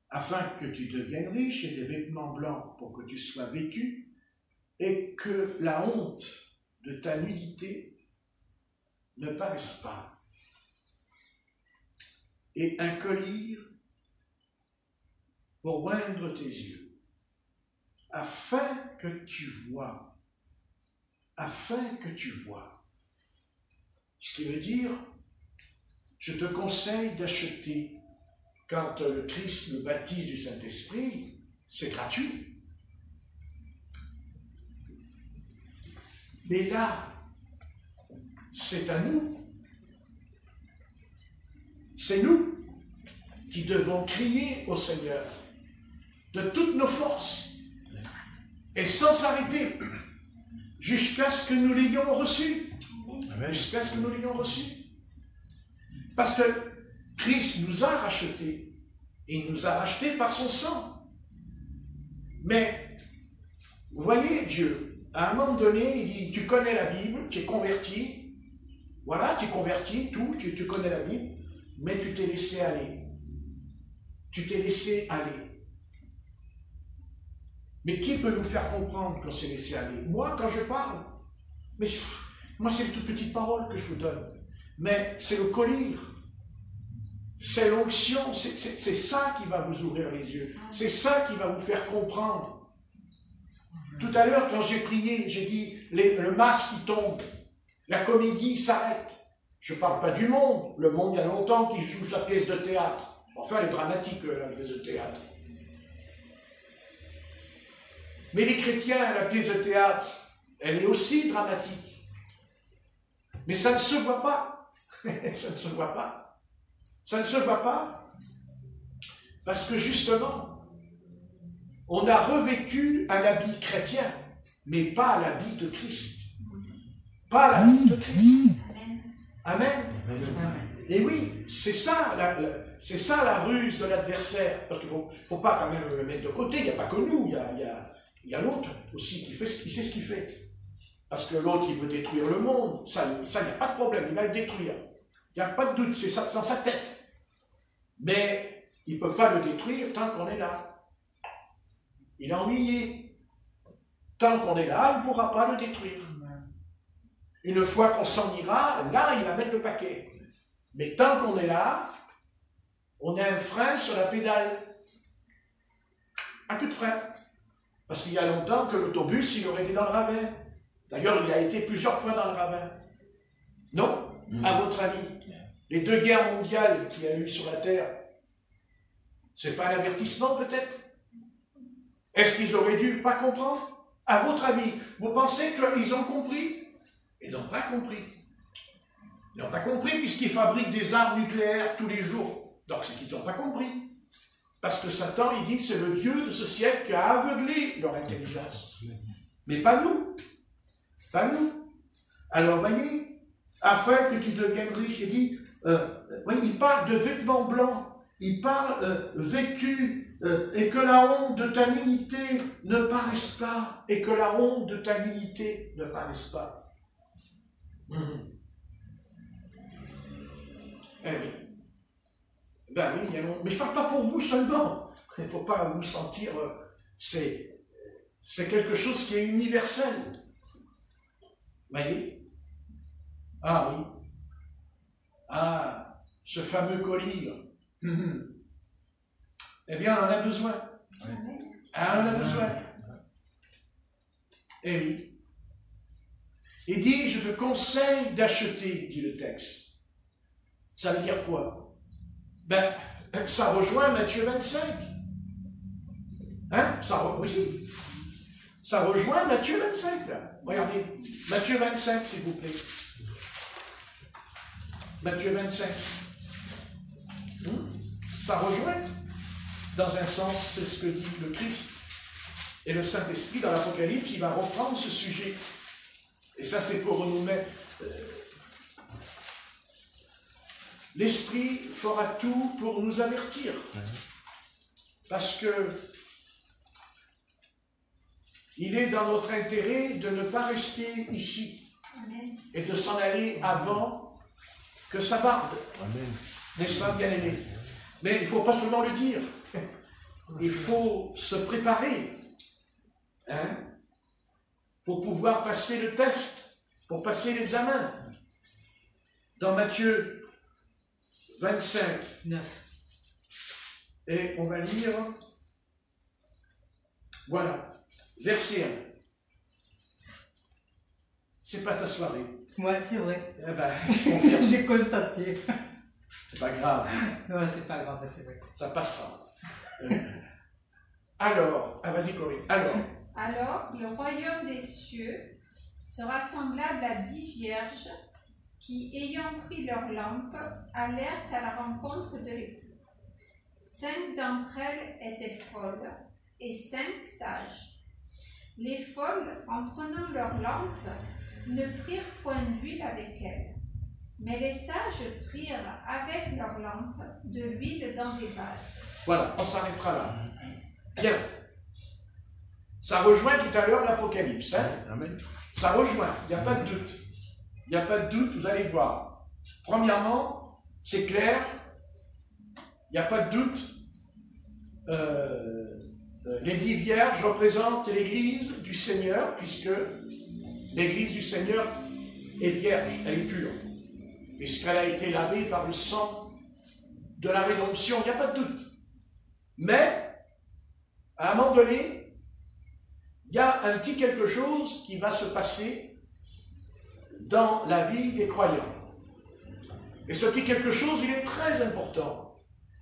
S1: afin que tu deviennes riche, et des vêtements blancs pour que tu sois vêtu, et que la honte de ta nudité ne paraisse pas. Et un collier pour oindre tes yeux, afin que tu vois. Ce qui veut dire, je te conseille d'acheter, quand le Christ me baptise du Saint-Esprit, c'est gratuit. Mais là, c'est à nous. C'est nous qui devons crier au Seigneur de toutes nos forces et sans s'arrêter jusqu'à ce que nous l'ayons reçu. Jusqu'à ce que nous l'ayons reçu. Parce que Christ nous a rachetés et il nous a rachetés par son sang. Mais, vous voyez, Dieu, à un moment donné, il dit, tu connais la Bible, tu es converti, voilà, tu es converti, tout, tu connais la Bible, mais tu t'es laissé aller. Tu t'es laissé aller. Mais qui peut nous faire comprendre qu'on s'est laissé aller? Moi, quand je parle, mais moi, c'est une toute petite parole que je vous donne. Mais c'est le collier. C'est l'onction. C'est ça qui va vous ouvrir les yeux. C'est ça qui va vous faire comprendre. Tout à l'heure, quand j'ai prié, j'ai dit, le masque qui tombe, la comédie s'arrête. Je ne parle pas du monde. Le monde, il y a longtemps qu'il joue sa pièce de théâtre. Enfin, elle est dramatique, la pièce de théâtre. Mais les chrétiens, la pièce de théâtre, elle est aussi dramatique. Mais ça ne se voit pas. Ça ne se voit pas. Ça ne se voit pas. Parce que justement, on a revêtu un habit chrétien, mais pas l'habit de Christ. Pas l'habit de Christ. Amen. Et oui, c'est ça la ruse de l'adversaire. Parce qu'il ne faut pas quand même le mettre de côté. Il n'y a pas que nous, il y a l'autre aussi qui sait ce qu'il fait. Parce que l'autre, il veut détruire le monde. Ça, il n'y a pas de problème, il va le détruire. Il n'y a pas de doute, c'est ça dans sa tête. Mais il ne peut pas le détruire tant qu'on est là. Il est ennuyé. Tant qu'on est là, il ne pourra pas le détruire. Une fois qu'on s'en ira, là, il va mettre le paquet. Mais tant qu'on est là, on a un frein sur la pédale. Un coup de frein. Parce qu'il y a longtemps que l'autobus, il aurait été dans le ravin. D'ailleurs, il a été plusieurs fois dans le ravin. Non? À votre avis, les 2 guerres mondiales qu'il y a eu sur la Terre, c'est pas un avertissement peut-être? Est-ce qu'ils auraient dû pas comprendre? À votre avis, vous pensez qu'ils ont compris? Ils n'ont pas compris. Ils n'ont pas compris puisqu'ils fabriquent des armes nucléaires tous les jours. Donc c'est qu'ils n'ont pas compris. Parce que Satan, il dit, c'est le Dieu de ce siècle qui a aveuglé leur intelligence. Mais pas nous. Pas nous. Alors, voyez, afin que tu deviennes riche, il dit, il parle de vêtements blancs, il parle vêtu, et que la honte de ta nudité ne paraisse pas, et que la honte de ta nudité ne paraisse pas. Eh oui. Ben oui, mais je ne parle pas pour vous seulement. Il ne faut pas vous sentir... c'est quelque chose qui est universel. Vous voyez? Ah oui. Ah, ce fameux collier. Eh bien, on en a besoin. Ah, on en a besoin. Eh oui. Il dit, je te conseille d'acheter, dit le texte. Ça veut dire quoi? Ben, ça rejoint Matthieu 25. Hein? Ça rejoint Matthieu 25, là. Regardez, Matthieu 25, s'il vous plaît. Matthieu 25. Ça rejoint. Dans un sens, c'est ce que dit le Christ. Et le Saint-Esprit, dans l'Apocalypse, il va reprendre ce sujet. Et ça, c'est pour nous mettre... L'Esprit fera tout pour nous avertir. Parce que il est dans notre intérêt de ne pas rester ici. Amen. Et de s'en aller avant que ça barde. N'est-ce pas, bien-aimé? Mais il ne faut pas seulement le dire. Il faut se préparer. Hein? Pour pouvoir passer le test, pour passer l'examen. Dans Matthieu 25, 9. Et on va lire, voilà, verset 1. C'est pas ta soirée.
S3: Ouais, c'est vrai.
S1: Eh ben, je confirme.
S3: J'ai constaté.
S1: C'est pas grave.
S3: Non, c'est pas grave, c'est vrai.
S1: Ça passera. Alors, vas-y Corinne.
S2: Alors, le royaume des cieux sera semblable à 10 vierges qui, ayant pris leur lampe, allèrent à la rencontre de l'époux. 5 d'entre elles étaient folles et 5 sages. Les folles, en prenant leur lampe, ne prirent point d'huile avec elles, mais les sages prirent avec leur lampe de l'huile dans des vases.
S1: Voilà, on s'arrêtera là. Bien. Ça rejoint tout à l'heure l'Apocalypse. Hein? Amen. Ça rejoint, il n'y a pas de doute. Il n'y a pas de doute, vous allez voir. Premièrement, c'est clair, il n'y a pas de doute. Les 10 vierges représentent l'Église du Seigneur, puisque l'Église du Seigneur est vierge, elle est pure, puisqu'elle a été lavée par le sang de la rédemption, il n'y a pas de doute. Mais, à un moment donné, il y a un petit quelque chose qui va se passer dans la vie des croyants. Et ce petit quelque chose, il est très important.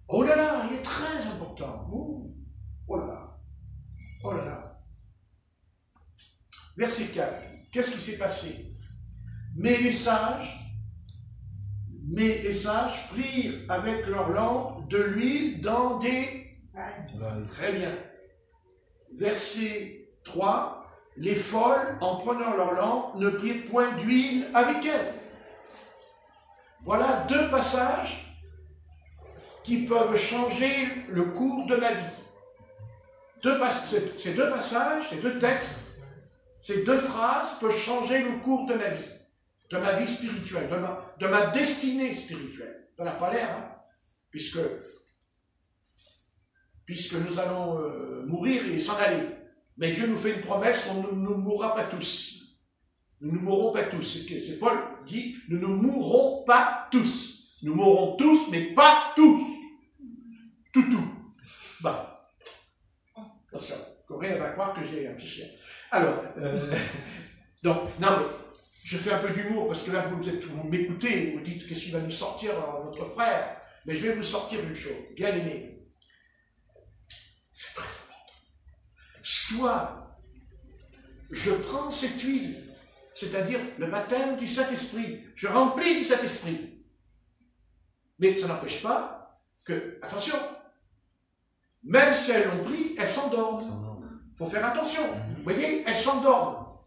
S1: Oh là là, il est très important. Oh là là. Oh là là. Verset 4. Qu'est-ce qui s'est passé? Mais les sages prirent avec leur lampe de l'huile dans des vases. Très bien. Verset 3. Les folles, en prenant leur lampe, ne prirent point d'huile avec elles. Voilà 2 passages qui peuvent changer le cours de ma vie. Ces 2 passages, ces 2 textes, ces 2 phrases peuvent changer le cours de ma vie spirituelle, de ma destinée spirituelle. Ça n'a pas l'air, hein, puisque nous allons mourir et s'en aller. Mais Dieu nous fait une promesse, on ne mourra pas tous. Nous ne mourrons pas tous. C'est Paul dit, nous ne mourrons pas tous. Nous mourrons tous, mais pas tous. Tout. Bah. Attention, Corinne va croire que j'ai un petit chien. Alors, donc, non mais, je fais un peu d'humour, parce que là, vous m'écoutez, vous dites, qu'est-ce qu'il va nous sortir, notre frère? Mais je vais vous sortir une chose, bien aimé. C'est très important. Soit je prends cette huile, c'est-à-dire le baptême du Saint-Esprit, je remplis du Saint-Esprit. Mais ça n'empêche pas que, attention, même si elles l'ont pris, elles s'endorment. Il faut faire attention. Vous voyez, elles s'endorment.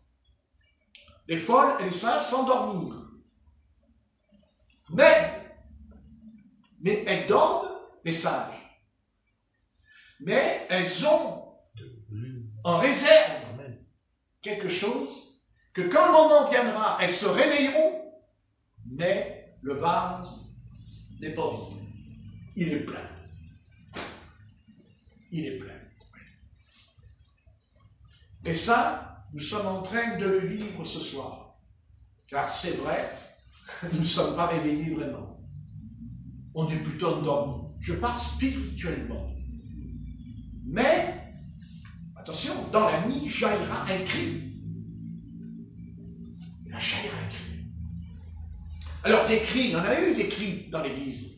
S1: Les folles et les sages s'endormirent. Mais elles dorment, les sages. Mais elles ont en réserve quelque chose que quand le moment viendra, elles se réveilleront, mais le vase n'est pas vide. Il est plein. Il est plein. Et ça, nous sommes en train de le vivre ce soir. Car c'est vrai, nous ne sommes pas réveillés vraiment. On est plutôt endormis. Je parle spirituellement. Mais, attention, dans la nuit jaillira un cri. Il va Alors des cris, il y en a eu des cris dans l'Église.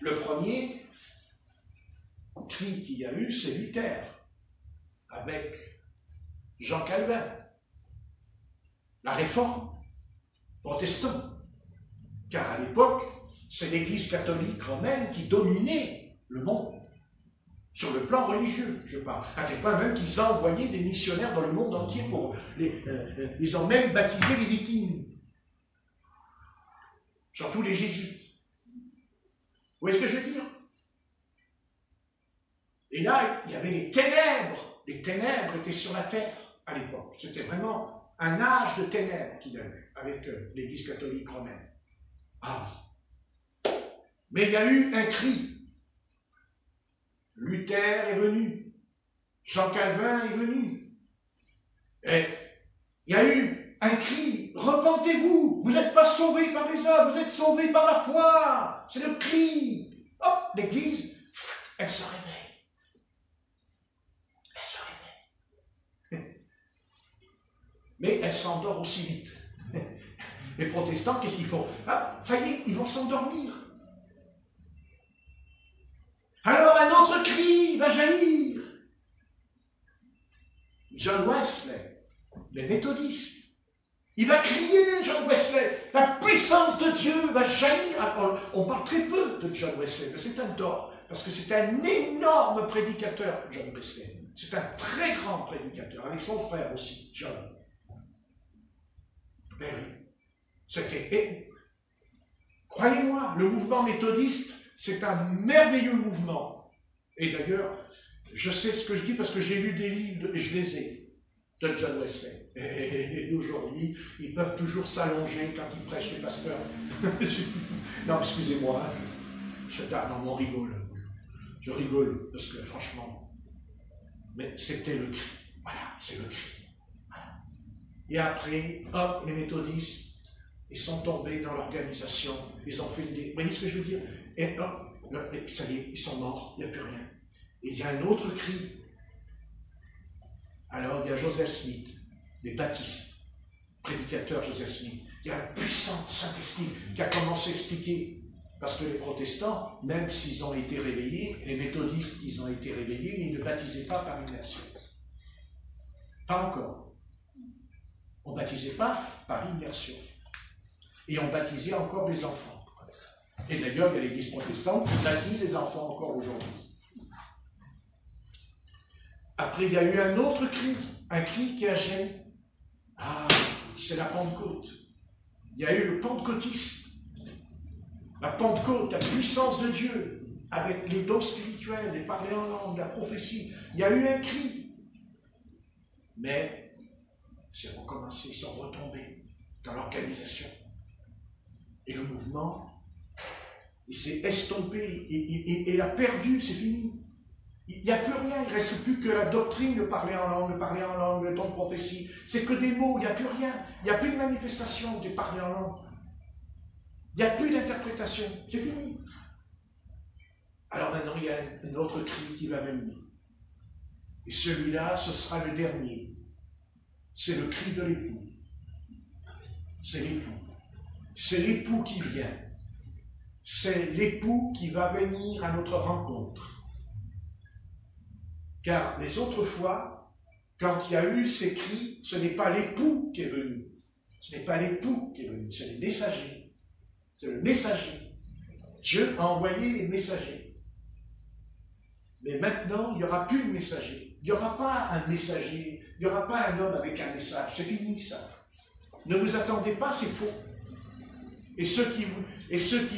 S1: Le premier cri qu'il y a eu, c'est Luther, avec Jean Calvin. La réforme protestante. Car à l'époque, c'est l'Église catholique romaine qui dominait le monde. Sur le plan religieux, je parle. À tel point même qu'ils ont envoyé des missionnaires dans le monde entier pour ils ont même baptisé les Vikings. Surtout les Jésuites. Vous voyez ce que je veux dire? Et là, il y avait les ténèbres. Les ténèbres étaient sur la terre à l'époque. C'était vraiment un âge de ténèbres qu'il y avait avec l'Église catholique romaine. Ah oui. Mais il y a eu un cri. Luther est venu. Jean Calvin est venu. Et il y a eu un cri. Repentez-vous. Vous n'êtes pas sauvés par les hommes. Vous êtes sauvés par la foi. C'est le cri. Hop, l'Église, elle se réveille. Elle se réveille. Mais elle s'endort aussi vite. Les protestants, qu'est-ce qu'ils font? Ah, ça y est, ils vont s'endormir. Alors un autre cri va jaillir. John Wesley, les méthodistes, il va crier, John Wesley, la puissance de Dieu va jaillir. On parle très peu de John Wesley, mais c'est un tort, parce que c'est un énorme prédicateur, John Wesley. C'est un très grand prédicateur, avec son frère aussi, John. Ben oui. C'était, croyez-moi, le mouvement méthodiste, c'est un merveilleux mouvement. Et d'ailleurs, je sais ce que je dis parce que j'ai lu des livres, et je les ai, de John Wesley. Et aujourd'hui, ils peuvent toujours s'allonger quand ils prêchent les pasteurs. Non, excusez-moi, non, on rigole. Je rigole, parce que franchement, mais c'était le cri. Voilà, c'est le cri. Voilà. Et après, hop, les méthodistes, ils sont tombés dans l'organisation, ils ont fait des... Vous voyez ce que je veux dire? Et hop, ça y est, ils sont morts, il n'y a plus rien. Et il y a un autre cri. Alors, il y a Joseph Smith, les baptistes, prédicateur Joseph Smith. Il y a un puissant Saint-Esprit qui a commencé à expliquer. Parce que les protestants, même s'ils ont été réveillés, les méthodistes, ils ont été réveillés, ils ne baptisaient pas par immersion. Pas encore. On ne baptisait pas par immersion. Et on baptisait encore les enfants. Et d'ailleurs, il y a l'Église protestante qui baptise les enfants encore aujourd'hui. Après, il y a eu un autre cri, un cri qui a jailli. Ah, c'est la Pentecôte. Il y a eu le pentecôtisme. La Pentecôte, la puissance de Dieu, avec les dons spirituels, les parler en langue, la prophétie. Il y a eu un cri. Mais, c'est recommencé, ils sont retombés dans l'organisation. Et le mouvement, il s'est estompé, il a perdu, c'est fini. Il n'y a plus rien, il ne reste plus que la doctrine de parler en langue, le don de prophétie. C'est que des mots, il n'y a plus rien. Il n'y a plus de manifestation de parler en langue. Il n'y a plus d'interprétation, c'est fini. Alors maintenant, il y a un autre cri qui va venir. Et celui-là, ce sera le dernier. C'est le cri de l'époux. C'est l'époux. C'est l'époux qui vient. C'est l'époux qui va venir à notre rencontre. Car les autres fois, quand il y a eu ces cris, ce n'est pas l'époux qui est venu. Ce n'est pas l'époux qui est venu, c'est les messagers. C'est le messager. Dieu a envoyé les messagers. Mais maintenant, il n'y aura plus de messager. Il n'y aura pas un messager. Il n'y aura pas un homme avec un message. C'est fini ça. Ne vous attendez pas, c'est faux. Et ceux qui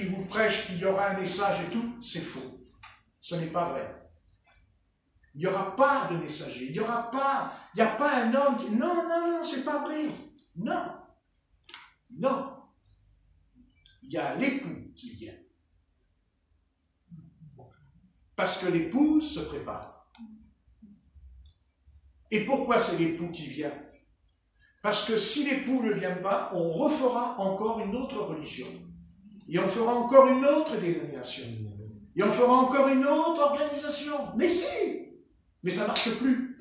S1: vous prêchent qu'il y aura un message et tout, c'est faux. Ce n'est pas vrai. Il n'y aura pas de messager. Il n'y a pas un homme qui... Non, c'est pas vrai. Non. Il y a l'époux qui vient. Parce que l'épouse se prépare. Et pourquoi c'est l'époux qui vient? Parce que si l'époux ne vient pas, on refera encore une autre religion. Et on fera encore une autre dénomination. Et on fera encore une autre organisation. Mais si! Mais ça ne marche plus.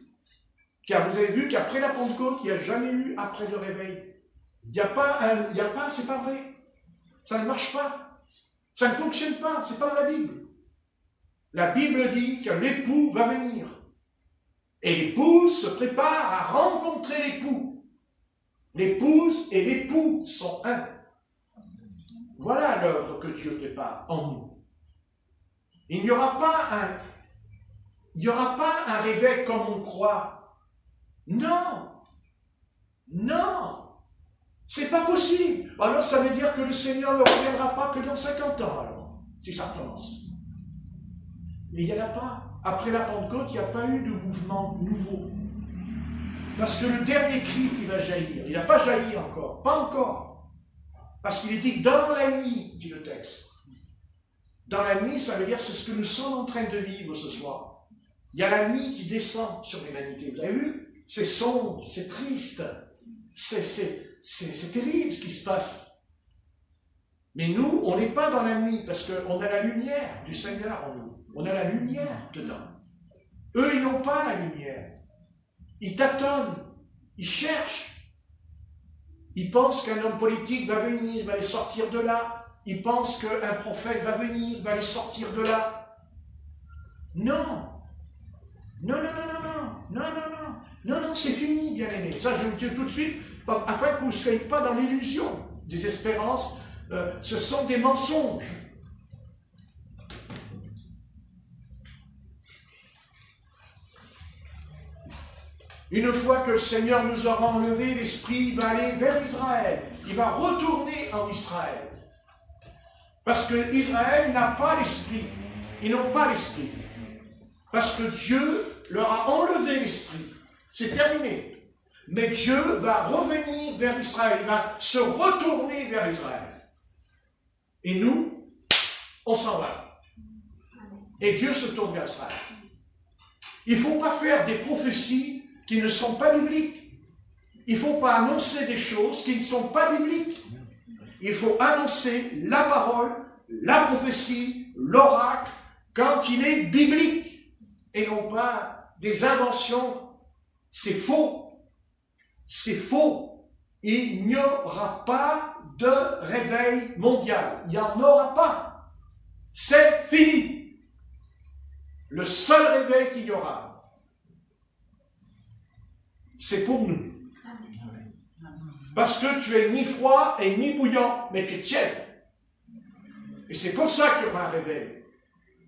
S1: Car vous avez vu qu'après la Pentecôte, il n'y a jamais eu après le réveil. Il n'y a pas, c'est pas vrai. Ça ne marche pas. Ça ne fonctionne pas. C'est pas dans la Bible. La Bible dit que l'époux va venir. Et l'épouse se prépare à rencontrer l'époux. L'épouse et l'époux sont un. Voilà l'œuvre que Dieu prépare en nous. Il n'y aura pas un réveil comme on croit. Non. Non. C'est pas possible. Alors ça veut dire que le Seigneur ne reviendra pas que dans 50 ans, alors, si ça recommence. Mais il n'y en a pas. Après la Pentecôte, il n'y a pas eu de mouvement nouveau. Parce que le dernier cri qui va jaillir, il n'a pas jailli encore. Pas encore. Parce qu'il est dit dans la nuit, dit le texte. Dans la nuit, ça veut dire c'est ce que nous sommes en train de vivre ce soir. Il y a la nuit qui descend sur l'humanité. Vous avez vu? C'est sombre, c'est triste. C'est terrible ce qui se passe. Mais nous, on n'est pas dans la nuit parce qu'on a la lumière du Seigneur en nous. On a la lumière dedans. Eux, ils n'ont pas la lumière. Ils tâtonnent. Ils cherchent. Ils pensent qu'un homme politique va venir, va les sortir de là. Ils pensent qu'un prophète va venir, va les sortir de là. Non. Non, non, non, non, non. Non, non, non. Non, non, c'est fini, bien-aimés. Ça, je vous le dis tout de suite, afin que vous ne soyez pas dans l'illusion des espérances. Ce sont des mensonges. Une fois que le Seigneur nous aura enlevé, l'Esprit va aller vers Israël. Il va retourner en Israël. Parce que Israël n'a pas l'Esprit. Ils n'ont pas l'Esprit. Parce que Dieu leur a enlevé l'Esprit. C'est terminé. Mais Dieu va revenir vers Israël. Il va se retourner vers Israël. Et nous, on s'en va. Et Dieu se tourne vers Israël. Il ne faut pas faire des prophéties qui ne sont pas bibliques. Il ne faut pas annoncer des choses qui ne sont pas bibliques. Il faut annoncer la parole, la prophétie, l'oracle, quand il est biblique. Et non pas des inventions. C'est faux. C'est faux. Il n'y aura pas de réveil mondial. Il n'y en aura pas. C'est fini. Le seul réveil qu'il y aura, c'est pour nous. Parce que tu es ni froid et ni bouillant, mais tu es tiède. Et c'est pour ça qu'il y aura un réveil.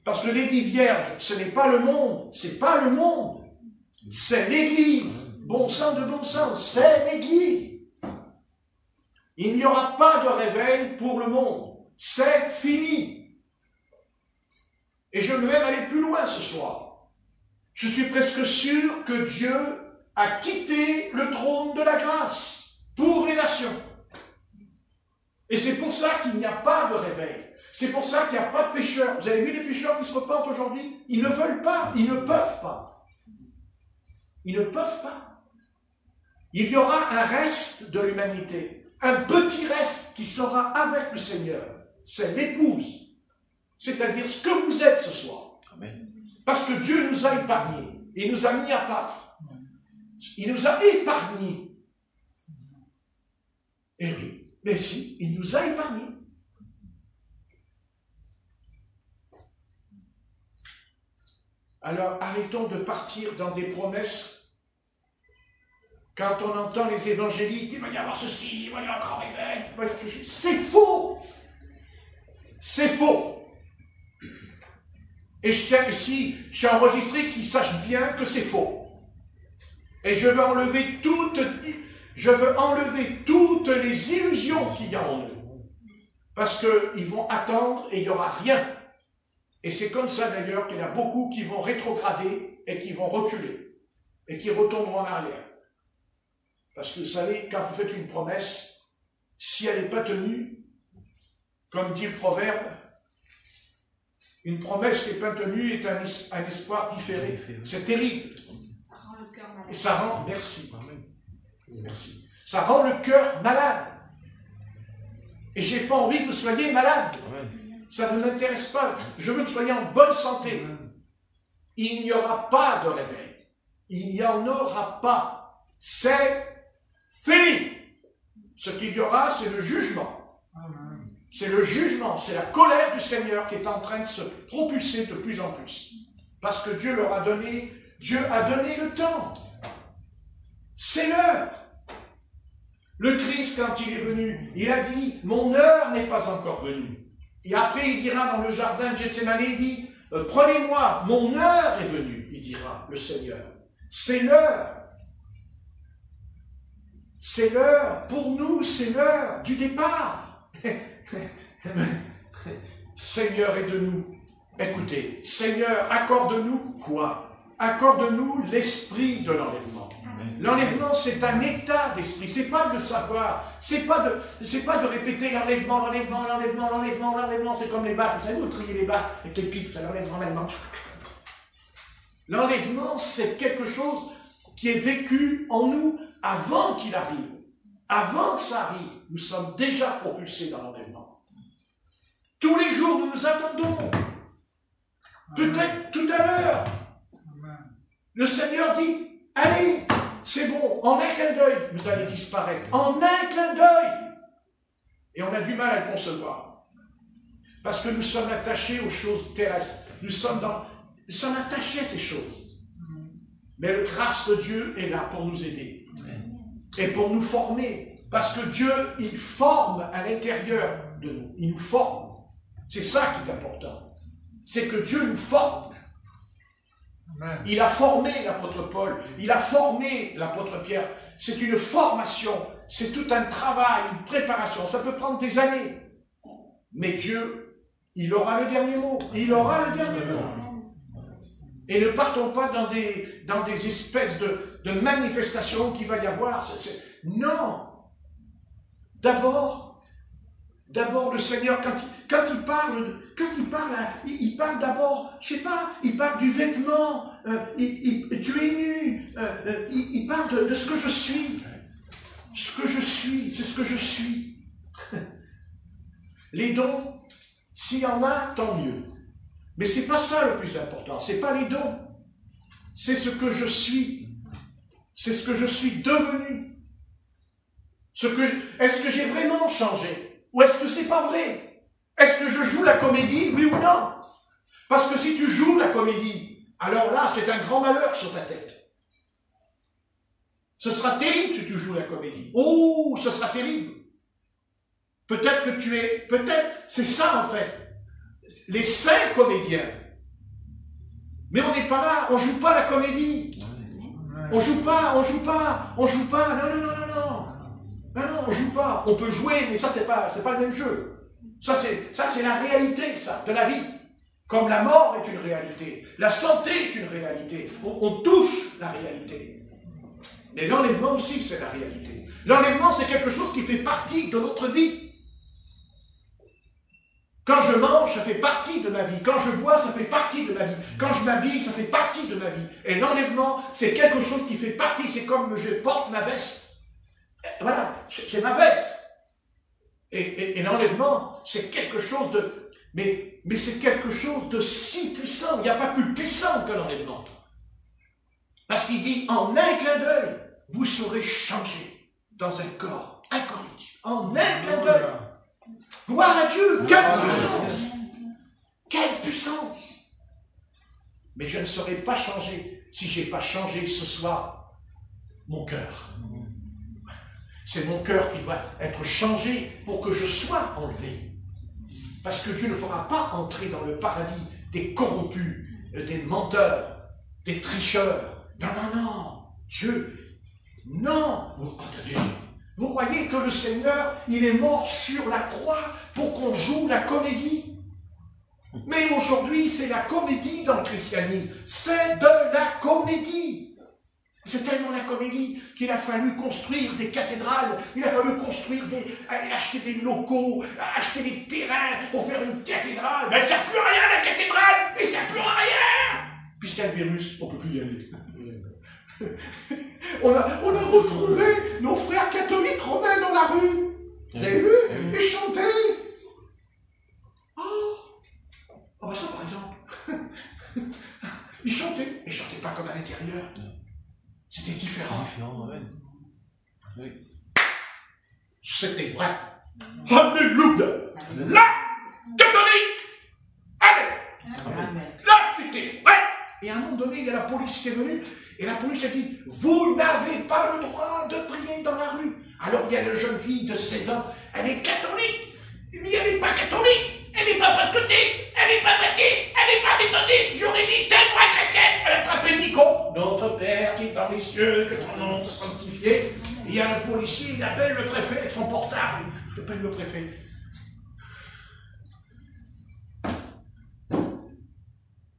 S1: Parce que les 10 vierges, ce n'est pas le monde, c'est pas le monde. C'est l'Église. Bon sang de bon sens, c'est l'Église. Il n'y aura pas de réveil pour le monde. C'est fini. Et je veux même aller plus loin ce soir. Je suis presque sûr que Dieu a quitté le trône de la grâce pour les nations. Et c'est pour ça qu'il n'y a pas de réveil. C'est pour ça qu'il n'y a pas de pécheurs. Vous avez vu les pécheurs qui se repentent aujourd'hui? Ils ne veulent pas, ils ne peuvent pas. Ils ne peuvent pas. Il y aura un reste de l'humanité, un petit reste qui sera avec le Seigneur. C'est l'épouse. C'est-à-dire ce que vous êtes ce soir. Amen. Parce que Dieu nous a épargnés. Il nous a mis à part. Il nous a épargnés. Et oui, mais si, il nous a épargnés. Alors arrêtons de partir dans des promesses. Quand on entend les évangéliques, il va y avoir ceci, il va y avoir un grand réveil, il va y avoir ceci. C'est faux. C'est faux. Et je tiens ici, je suis enregistré qu'ils sachent bien que c'est faux. Et je veux enlever toutes les illusions qu'il y a en eux. Parce qu'ils vont attendre et il n'y aura rien. Et c'est comme ça d'ailleurs qu'il y en a beaucoup qui vont rétrograder et qui vont reculer. Et qui retomberont en arrière. Parce que vous savez, quand vous faites une promesse, si elle n'est pas tenue, comme dit le proverbe, une promesse qui n'est pas tenue est un espoir différé. C'est terrible.
S2: Ça rend le cœur malade.
S1: Et ça rend, merci. Merci. Ça rend le cœur malade. Et je n'ai pas envie que vous soyez malade. Ça ne m'intéresse pas. Je veux que vous soyez en bonne santé. Il n'y aura pas de réveil. Il n'y en aura pas. C'est fini. Ce qu'il y aura, c'est le jugement. C'est le jugement, c'est la colère du Seigneur qui est en train de se propulser de plus en plus. Parce que Dieu leur a donné, Dieu a donné le temps. C'est l'heure. Le Christ, quand il est venu, il a dit, mon heure n'est pas encore venue. Et après, il dira dans le jardin de Gethsémane, il dit, prenez-moi, mon heure est venue, il dira, le Seigneur. C'est l'heure. C'est l'heure. Pour nous, c'est l'heure du départ. Seigneur, aide-nous. Écoutez, Seigneur, accorde-nous quoi? Accorde-nous l'esprit de l'enlèvement. L'enlèvement, c'est un état d'esprit. C'est pas de le savoir. C'est pas de répéter l'enlèvement, l'enlèvement, l'enlèvement, l'enlèvement, l'enlèvement. C'est comme les bâches. Vous savez, vous triez les bâches avec les pics. C'est l'enlèvement, l'enlèvement. L'enlèvement, c'est quelque chose qui est vécu en nous avant qu'il arrive. Avant que ça arrive, nous sommes déjà propulsés dans l'enlèvement. Tous les jours, nous nous attendons. Peut-être tout à l'heure. Le Seigneur dit, allez, c'est bon, en un clin d'œil, vous allez disparaître. En un clin d'œil. Et on a du mal à le concevoir. Parce que nous sommes attachés aux choses terrestres. Nous sommes attachés à ces choses. Mais la grâce de Dieu est là pour nous aider. Et pour nous former. Parce que Dieu, il forme à l'intérieur de nous. Il nous forme. C'est ça qui est important. C'est que Dieu nous forme. Il a formé l'apôtre Paul. Il a formé l'apôtre Pierre. C'est une formation. C'est tout un travail, une préparation. Ça peut prendre des années. Mais Dieu, il aura le dernier mot. Il aura le dernier mot. Et ne partons pas dans des espèces de manifestations qu'il va y avoir. Non. D'abord, le Seigneur, quand il parle, il parle d'abord, je sais pas, il parle du vêtement, tu es nu, il parle de ce que je suis. Ce que je suis, c'est ce que je suis. Les dons, s'il y en a, tant mieux. Mais c'est pas ça le plus important, c'est pas les dons. C'est ce que je suis. C'est ce que je suis devenu. Est-ce que j'ai vraiment changé? Ou est-ce que c'est pas vrai? Est-ce que je joue la comédie, oui ou non? Parce que si tu joues la comédie, alors là, c'est un grand malheur sur ta tête. Ce sera terrible si tu joues la comédie. Oh, ce sera terrible. Peut-être c'est ça en fait. Les saints comédiens. Mais on n'est pas là, on joue pas la comédie. On joue pas. Non, on joue pas. On peut jouer, mais ça, c'est pas le même jeu. Ça, c'est la réalité, ça, de la vie. Comme la mort est une réalité. La santé est une réalité. On touche la réalité. Mais l'enlèvement aussi, c'est la réalité. L'enlèvement, c'est quelque chose qui fait partie de notre vie. Quand je mange, ça fait partie de ma vie. Quand je bois, ça fait partie de ma vie. Quand je m'habille, ça fait partie de ma vie. Et l'enlèvement, c'est quelque chose qui fait partie. C'est comme je porte ma veste. Voilà, c'est ma veste. Et l'enlèvement, c'est quelque chose de... Mais c'est quelque chose de si puissant. Il n'y a pas plus puissant que l'enlèvement. Parce qu'il dit, en un clin d'œil, vous serez changés dans un corps incorruptible. En un clin d'œil. Gloire à Dieu, quelle puissance! Quelle puissance! Mais je ne serai pas changé si je n'ai pas changé ce soir mon cœur. C'est mon cœur qui doit être changé pour que je sois enlevé. Parce que Dieu ne fera pas entrer dans le paradis des corrompus, des menteurs, des tricheurs. Non. Dieu, non! Vous entendez? Vous croyez que le Seigneur, il est mort sur la croix pour qu'on joue la comédie? Mais aujourd'hui, c'est la comédie dans le christianisme. C'est de la comédie. C'est tellement la comédie qu'il a fallu construire des cathédrales, il a fallu acheter des locaux, acheter des terrains pour faire une cathédrale. Mais ça ne sert plus à rien, la cathédrale! Mais ça ne sert plus à rien! Puisqu'il y a le virus, on ne peut plus y aller. On a retrouvé nos frères catholiques romains dans la rue. Vous avez vu? Ils chantaient. Oh bah ça par exemple. Ils chantaient. Ils ne chantaient pas comme à l'intérieur. C'était différent. c'était vrai. Alléluia. Là, catholique. Amen. Là, c'était vrai. Et à un moment donné, il y a la police qui est venue, et la police a dit, vous n'avez pas le droit de prier dans la rue. Alors il y a une jeune fille de 16 ans, elle est catholique, mais elle n'est pas catholique, elle n'est pas baptiste, elle n'est pas baptiste, elle n'est pas méthodiste, j'aurais dit, t'es une vraie chrétienne. Elle a attrapé le micro. Notre Père qui est dans les cieux, que ton nom soit sanctifié. Et il y a le policier, il appelle le préfet avec son portable. Il appelle le préfet.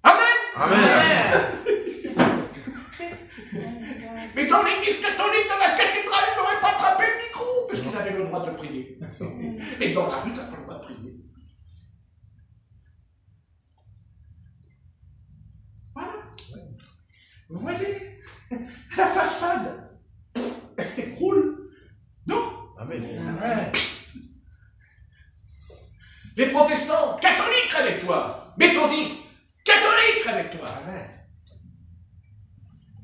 S1: Amen.
S4: Amen.
S1: Mais dans l'église catholique, dans la cathédrale, ils n'auraient pas attrapé le micro, parce qu'ils avaient le droit de prier. Et dans la rue, tu n'as pas le droit de prier. Voilà. Vous voyez, la façade, elle roule. Non.
S4: Amen.
S3: Amen.
S1: Les protestants, catholiques avec toi. Méthodistes, catholiques avec toi.
S3: Amen.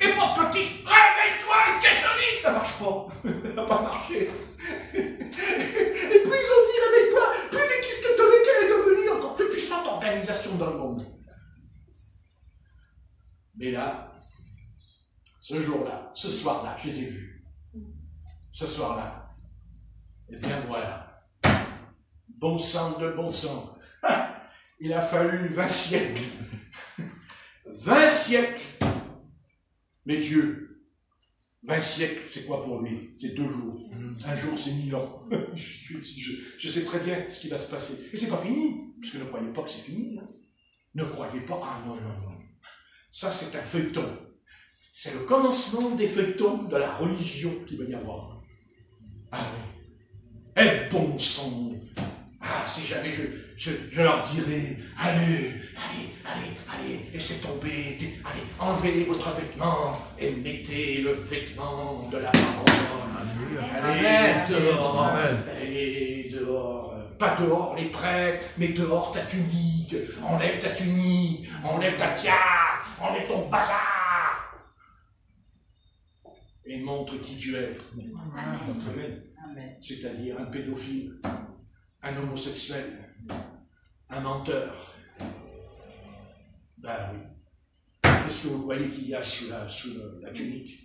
S1: Et pentecôtistes, avec toi, et catholiques, ça marche pas. Ça n'a pas marché. Et plus ils ont dit avec toi, plus l'église catholique elle est devenue encore plus puissante organisation dans le monde. Mais là, ce jour-là, ce soir-là, je les ai vus. Ce soir-là, eh bien voilà. Bon sang de bon sang. Il a fallu 20 siècles. 20 siècles. Mais Dieu, 20 siècles, c'est quoi pour lui? C'est 2 jours. Un jour, c'est 1000 ans. Je sais très bien ce qui va se passer. Et c'est pas fini, parce que ne croyez pas que c'est fini. Hein. Ne croyez pas, ah non, non, non. Ça, c'est un feuilleton. C'est le commencement des feuilletons de la religion qu'il va y avoir. Ah oui. Et bon sang. Ah, si jamais je leur dirais, allez, laissez tomber, allez, enlevez votre vêtement et mettez le vêtement de la parole. Allez, dehors, allez, dehors. Pas dehors les prêtres, mais dehors ta tunique. Enlève ta tunique, enlève ta tiare, enlève ton bazar. Et montre qui tu es. C'est-à-dire un pédophile, un homosexuel, un menteur. Ben oui. Qu'est-ce que vous croyez qu'il y a sous la tunique?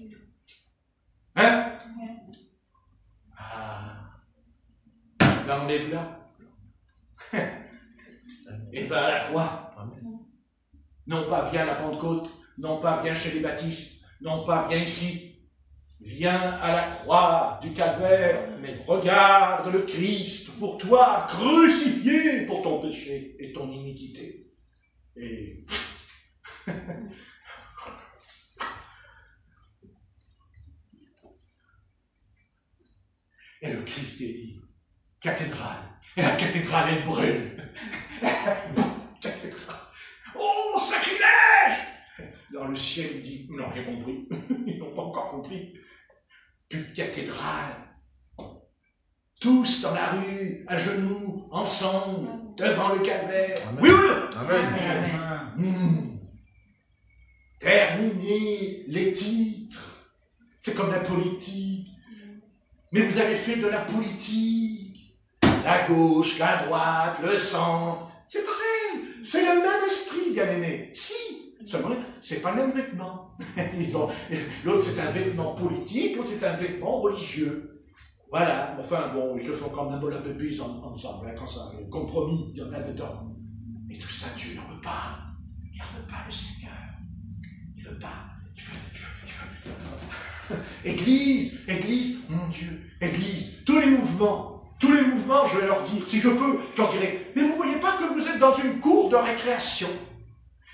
S1: Hein? Ah. Là, on est là. Et va à la croix. Non pas viens à la Pentecôte, non pas viens chez les baptistes, non pas viens ici. Viens à la croix du calvaire, mais regarde le Christ pour toi, crucifié pour ton péché et ton iniquité. Et le Christ est dit, cathédrale, et la cathédrale elle brûle. Cathédrale. Oh, sacrilège! Dans le ciel, il dit, ils n'ont rien compris, ils n'ont pas encore compris. Qu'une cathédrale, tous dans la rue, à genoux, ensemble, devant le calvaire.
S4: Amen.
S1: Oui, oui.
S4: Amen.
S1: Terminer les titres. C'est comme la politique. Mais vous avez fait de la politique. La gauche, la droite, le centre. C'est pareil. C'est le même esprit, bien aimé. Si. Seulement, c'est pas le même vêtement. L'autre, c'est un vêtement politique, l'autre, c'est un vêtement religieux. Voilà. Enfin, bon, ils se font comme un bol de bise ensemble, hein, quand ça, le compromis, il y en a dedans. Mais tout ça, Dieu n'en veut pas. Il n'en veut pas, le Seigneur. Il veut pas. Il veut. Église, mon Dieu, Église, tous les mouvements, je vais leur dire, si je peux, je leur dirai, mais vous ne voyez pas que vous êtes dans une cour de récréation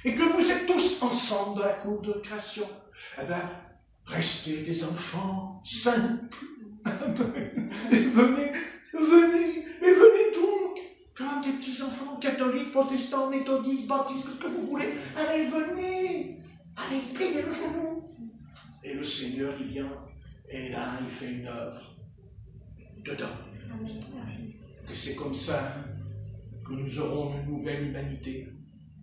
S1: et que vous êtes tous ensemble dans la cour de récréation. Eh bien, restez des enfants simples. Et venez donc, comme des petits enfants catholiques, protestants, méthodistes, baptistes, ce que vous voulez. Allez, venez, allez, pliez le genou. Et le Seigneur, il vient, et là, il fait une œuvre dedans. Et c'est comme ça que nous aurons une nouvelle humanité.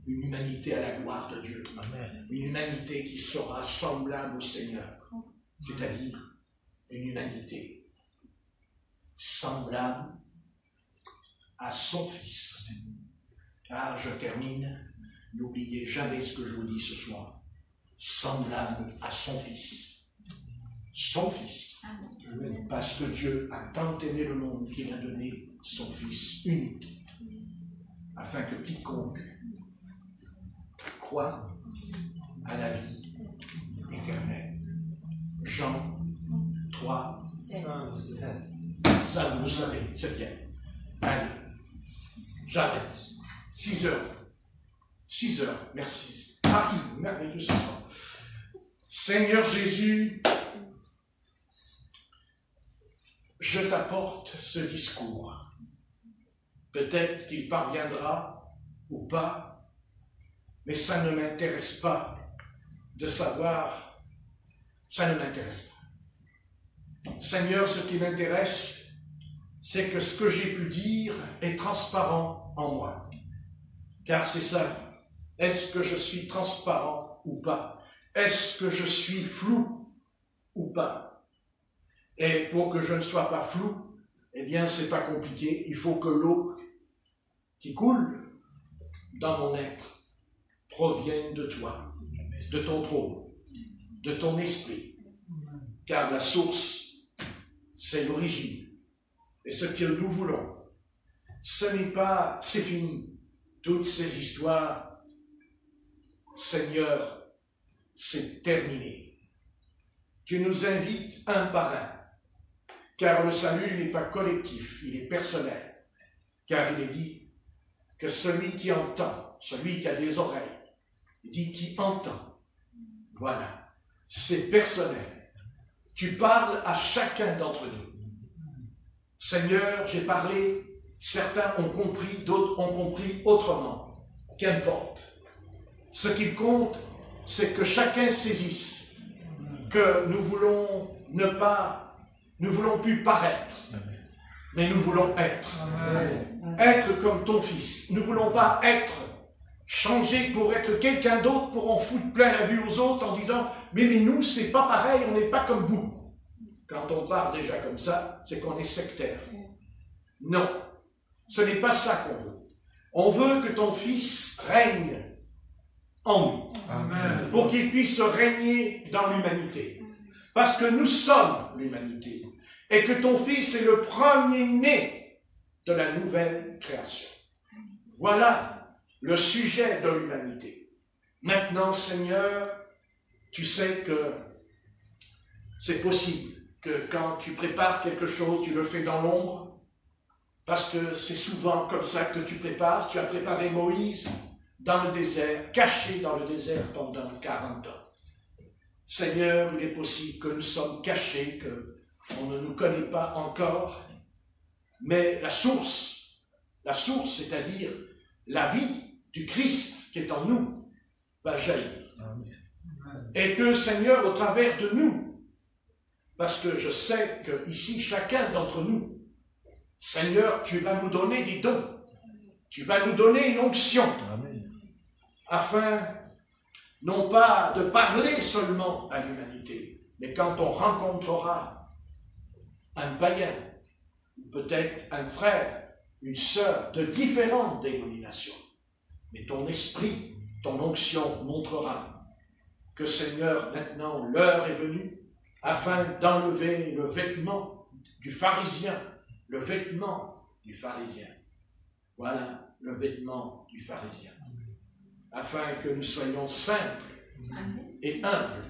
S1: Une humanité à la gloire de Dieu. Amen. Une humanité qui sera semblable au Seigneur. C'est-à-dire une humanité semblable à son Fils. Car je termine, n'oubliez jamais ce que je vous dis ce soir, semblable à son Fils. Son Fils. Parce que Dieu a tant aimé le monde qu'il a donné son Fils unique, afin que quiconque croit à la vie éternelle. Jean 3, 7. Ça, vous le savez, c'est bien. Allez, j'arrête. 6 heures. 6 heures, merci. Ah, merveilleux ce soir. Seigneur Jésus, je t'apporte ce discours. Peut-être qu'il parviendra ou pas, mais ça ne m'intéresse pas de savoir, ça ne m'intéresse pas. Seigneur, ce qui m'intéresse, c'est que ce que j'ai pu dire est transparent en moi. Car c'est ça, est-ce que je suis transparent ou pas? Est-ce que je suis flou ou pas? Et pour que je ne sois pas flou, eh bien, c'est pas compliqué. Il faut que l'eau qui coule dans mon être provienne de toi, de ton trône, de ton esprit. Car la source, c'est l'origine. Et ce que nous voulons, ce n'est pas, c'est fini. Toutes ces histoires, Seigneur, c'est terminé. Tu nous invites un par un. Car le salut n'est pas collectif, il est personnel. Car il est dit que celui qui entend, celui qui a des oreilles, il dit qui entend. Voilà, c'est personnel. Tu parles à chacun d'entre nous. Seigneur, j'ai parlé, certains ont compris, d'autres ont compris autrement. Qu'importe. Ce qui compte, c'est que chacun saisisse que nous voulons nous voulons plus paraître, mais nous voulons être. Être comme ton Fils. Nous ne voulons pas être changés pour être quelqu'un d'autre, pour en foutre plein la vue aux autres en disant « mais nous, c'est pas pareil, on n'est pas comme vous ». Quand on part déjà comme ça, c'est qu'on est sectaire. Non, ce n'est pas ça qu'on veut. On veut que ton Fils règne en nous, Amen. Pour qu'il puisse régner dans l'humanité. Parce que nous sommes l'humanité. Et que ton Fils est le premier-né de la nouvelle création. Voilà le sujet de l'humanité. Maintenant, Seigneur, tu sais que c'est possible que quand tu prépares quelque chose, tu le fais dans l'ombre, parce que c'est souvent comme ça que tu prépares. Tu as préparé Moïse dans le désert, caché dans le désert pendant 40 ans. Seigneur, il est possible que nous sommes cachés, qu'on ne nous connaît pas encore, mais la source, c'est-à-dire la vie du Christ qui est en nous, va jaillir. Amen. Et que, Seigneur, au travers de nous, parce que je sais que ici, chacun d'entre nous, Seigneur, tu vas nous donner des dons, tu vas nous donner une onction, Amen. Afin, non pas de parler seulement à l'humanité, mais quand on rencontrera un païen, peut-être un frère, une sœur de différentes dénominations, mais ton esprit, ton onction montrera que, Seigneur, maintenant l'heure est venue afin d'enlever le vêtement du pharisien, le vêtement du pharisien. Voilà le vêtement du pharisien. Afin que nous soyons simples et humbles,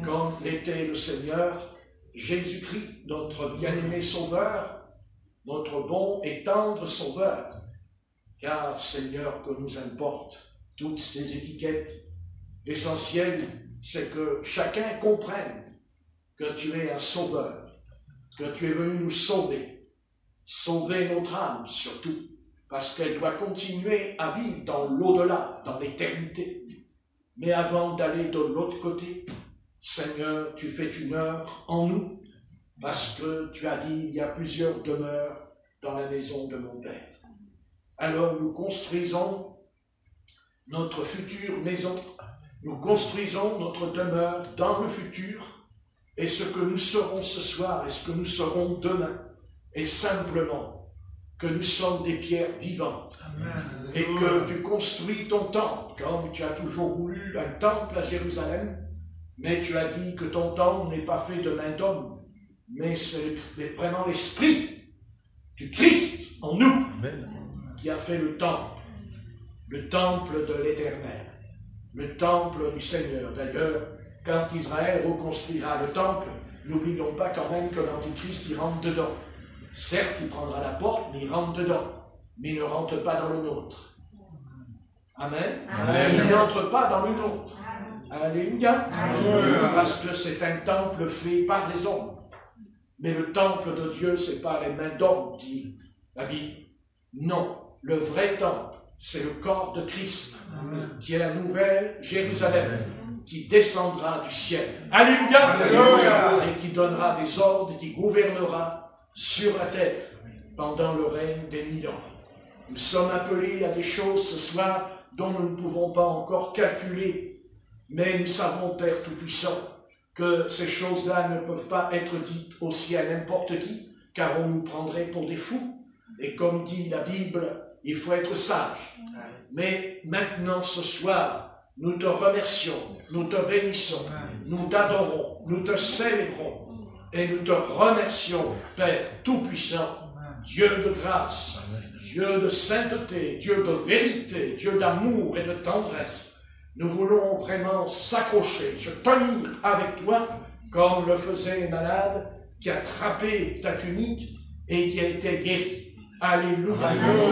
S1: comme l'était le Seigneur Jésus-Christ, notre bien-aimé Sauveur, notre bon et tendre Sauveur. Car, Seigneur, que nous importe toutes ces étiquettes, l'essentiel, c'est que chacun comprenne que tu es un Sauveur, que tu es venu nous sauver, sauver notre âme surtout, parce qu'elle doit continuer à vivre dans l'au-delà, dans l'éternité. Mais avant d'aller de l'autre côté, Seigneur, tu fais une œuvre en nous, parce que tu as dit, il y a plusieurs demeures dans la maison de mon Père. Alors nous construisons notre future maison, nous construisons notre demeure dans le futur, et ce que nous serons ce soir et ce que nous serons demain est simplement que nous sommes des pierres vivantes et que tu construis ton temple, comme tu as toujours voulu un temple à Jérusalem, mais tu as dit que ton temple n'est pas fait de main d'homme, mais c'est vraiment l'Esprit du Christ en nous qui a fait le temple de l'Éternel, le temple du Seigneur. D'ailleurs, quand Israël reconstruira le temple, n'oublions pas quand même que l'Antichrist y rentre dedans. Certes, il prendra la porte, mais il rentre dedans. Mais il ne rentre pas dans le nôtre. Amen. Amen. Il n'entre pas dans le nôtre. Alléluia. Parce que c'est un temple fait par les hommes. Mais le temple de Dieu, c'est pas les mains d'hommes, dit la Bible. Non, le vrai temple, c'est le corps de Christ, qui est la nouvelle Jérusalem, qui descendra du ciel. Alléluia. Alléluia. Et qui donnera des ordres et qui gouvernera sur la terre pendant le règne des 1000 ans. Nous sommes appelés à des choses ce soir dont nous ne pouvons pas encore calculer, mais nous savons, Père Tout-Puissant, que ces choses-là ne peuvent pas être dites aussi à n'importe qui, car on nous prendrait pour des fous. Et comme dit la Bible, il faut être sage. Mais maintenant, ce soir, nous te remercions, nous te bénissons, nous t'adorons, nous te célébrons. Et nous te remercions, Père Tout-Puissant, Dieu de grâce, Dieu de sainteté, Dieu de vérité, Dieu d'amour et de tendresse. Nous voulons vraiment s'accrocher, se tenir avec toi, comme le faisaient les malades, qui attrapaient ta tunique et qui a été guéri. Alléluia.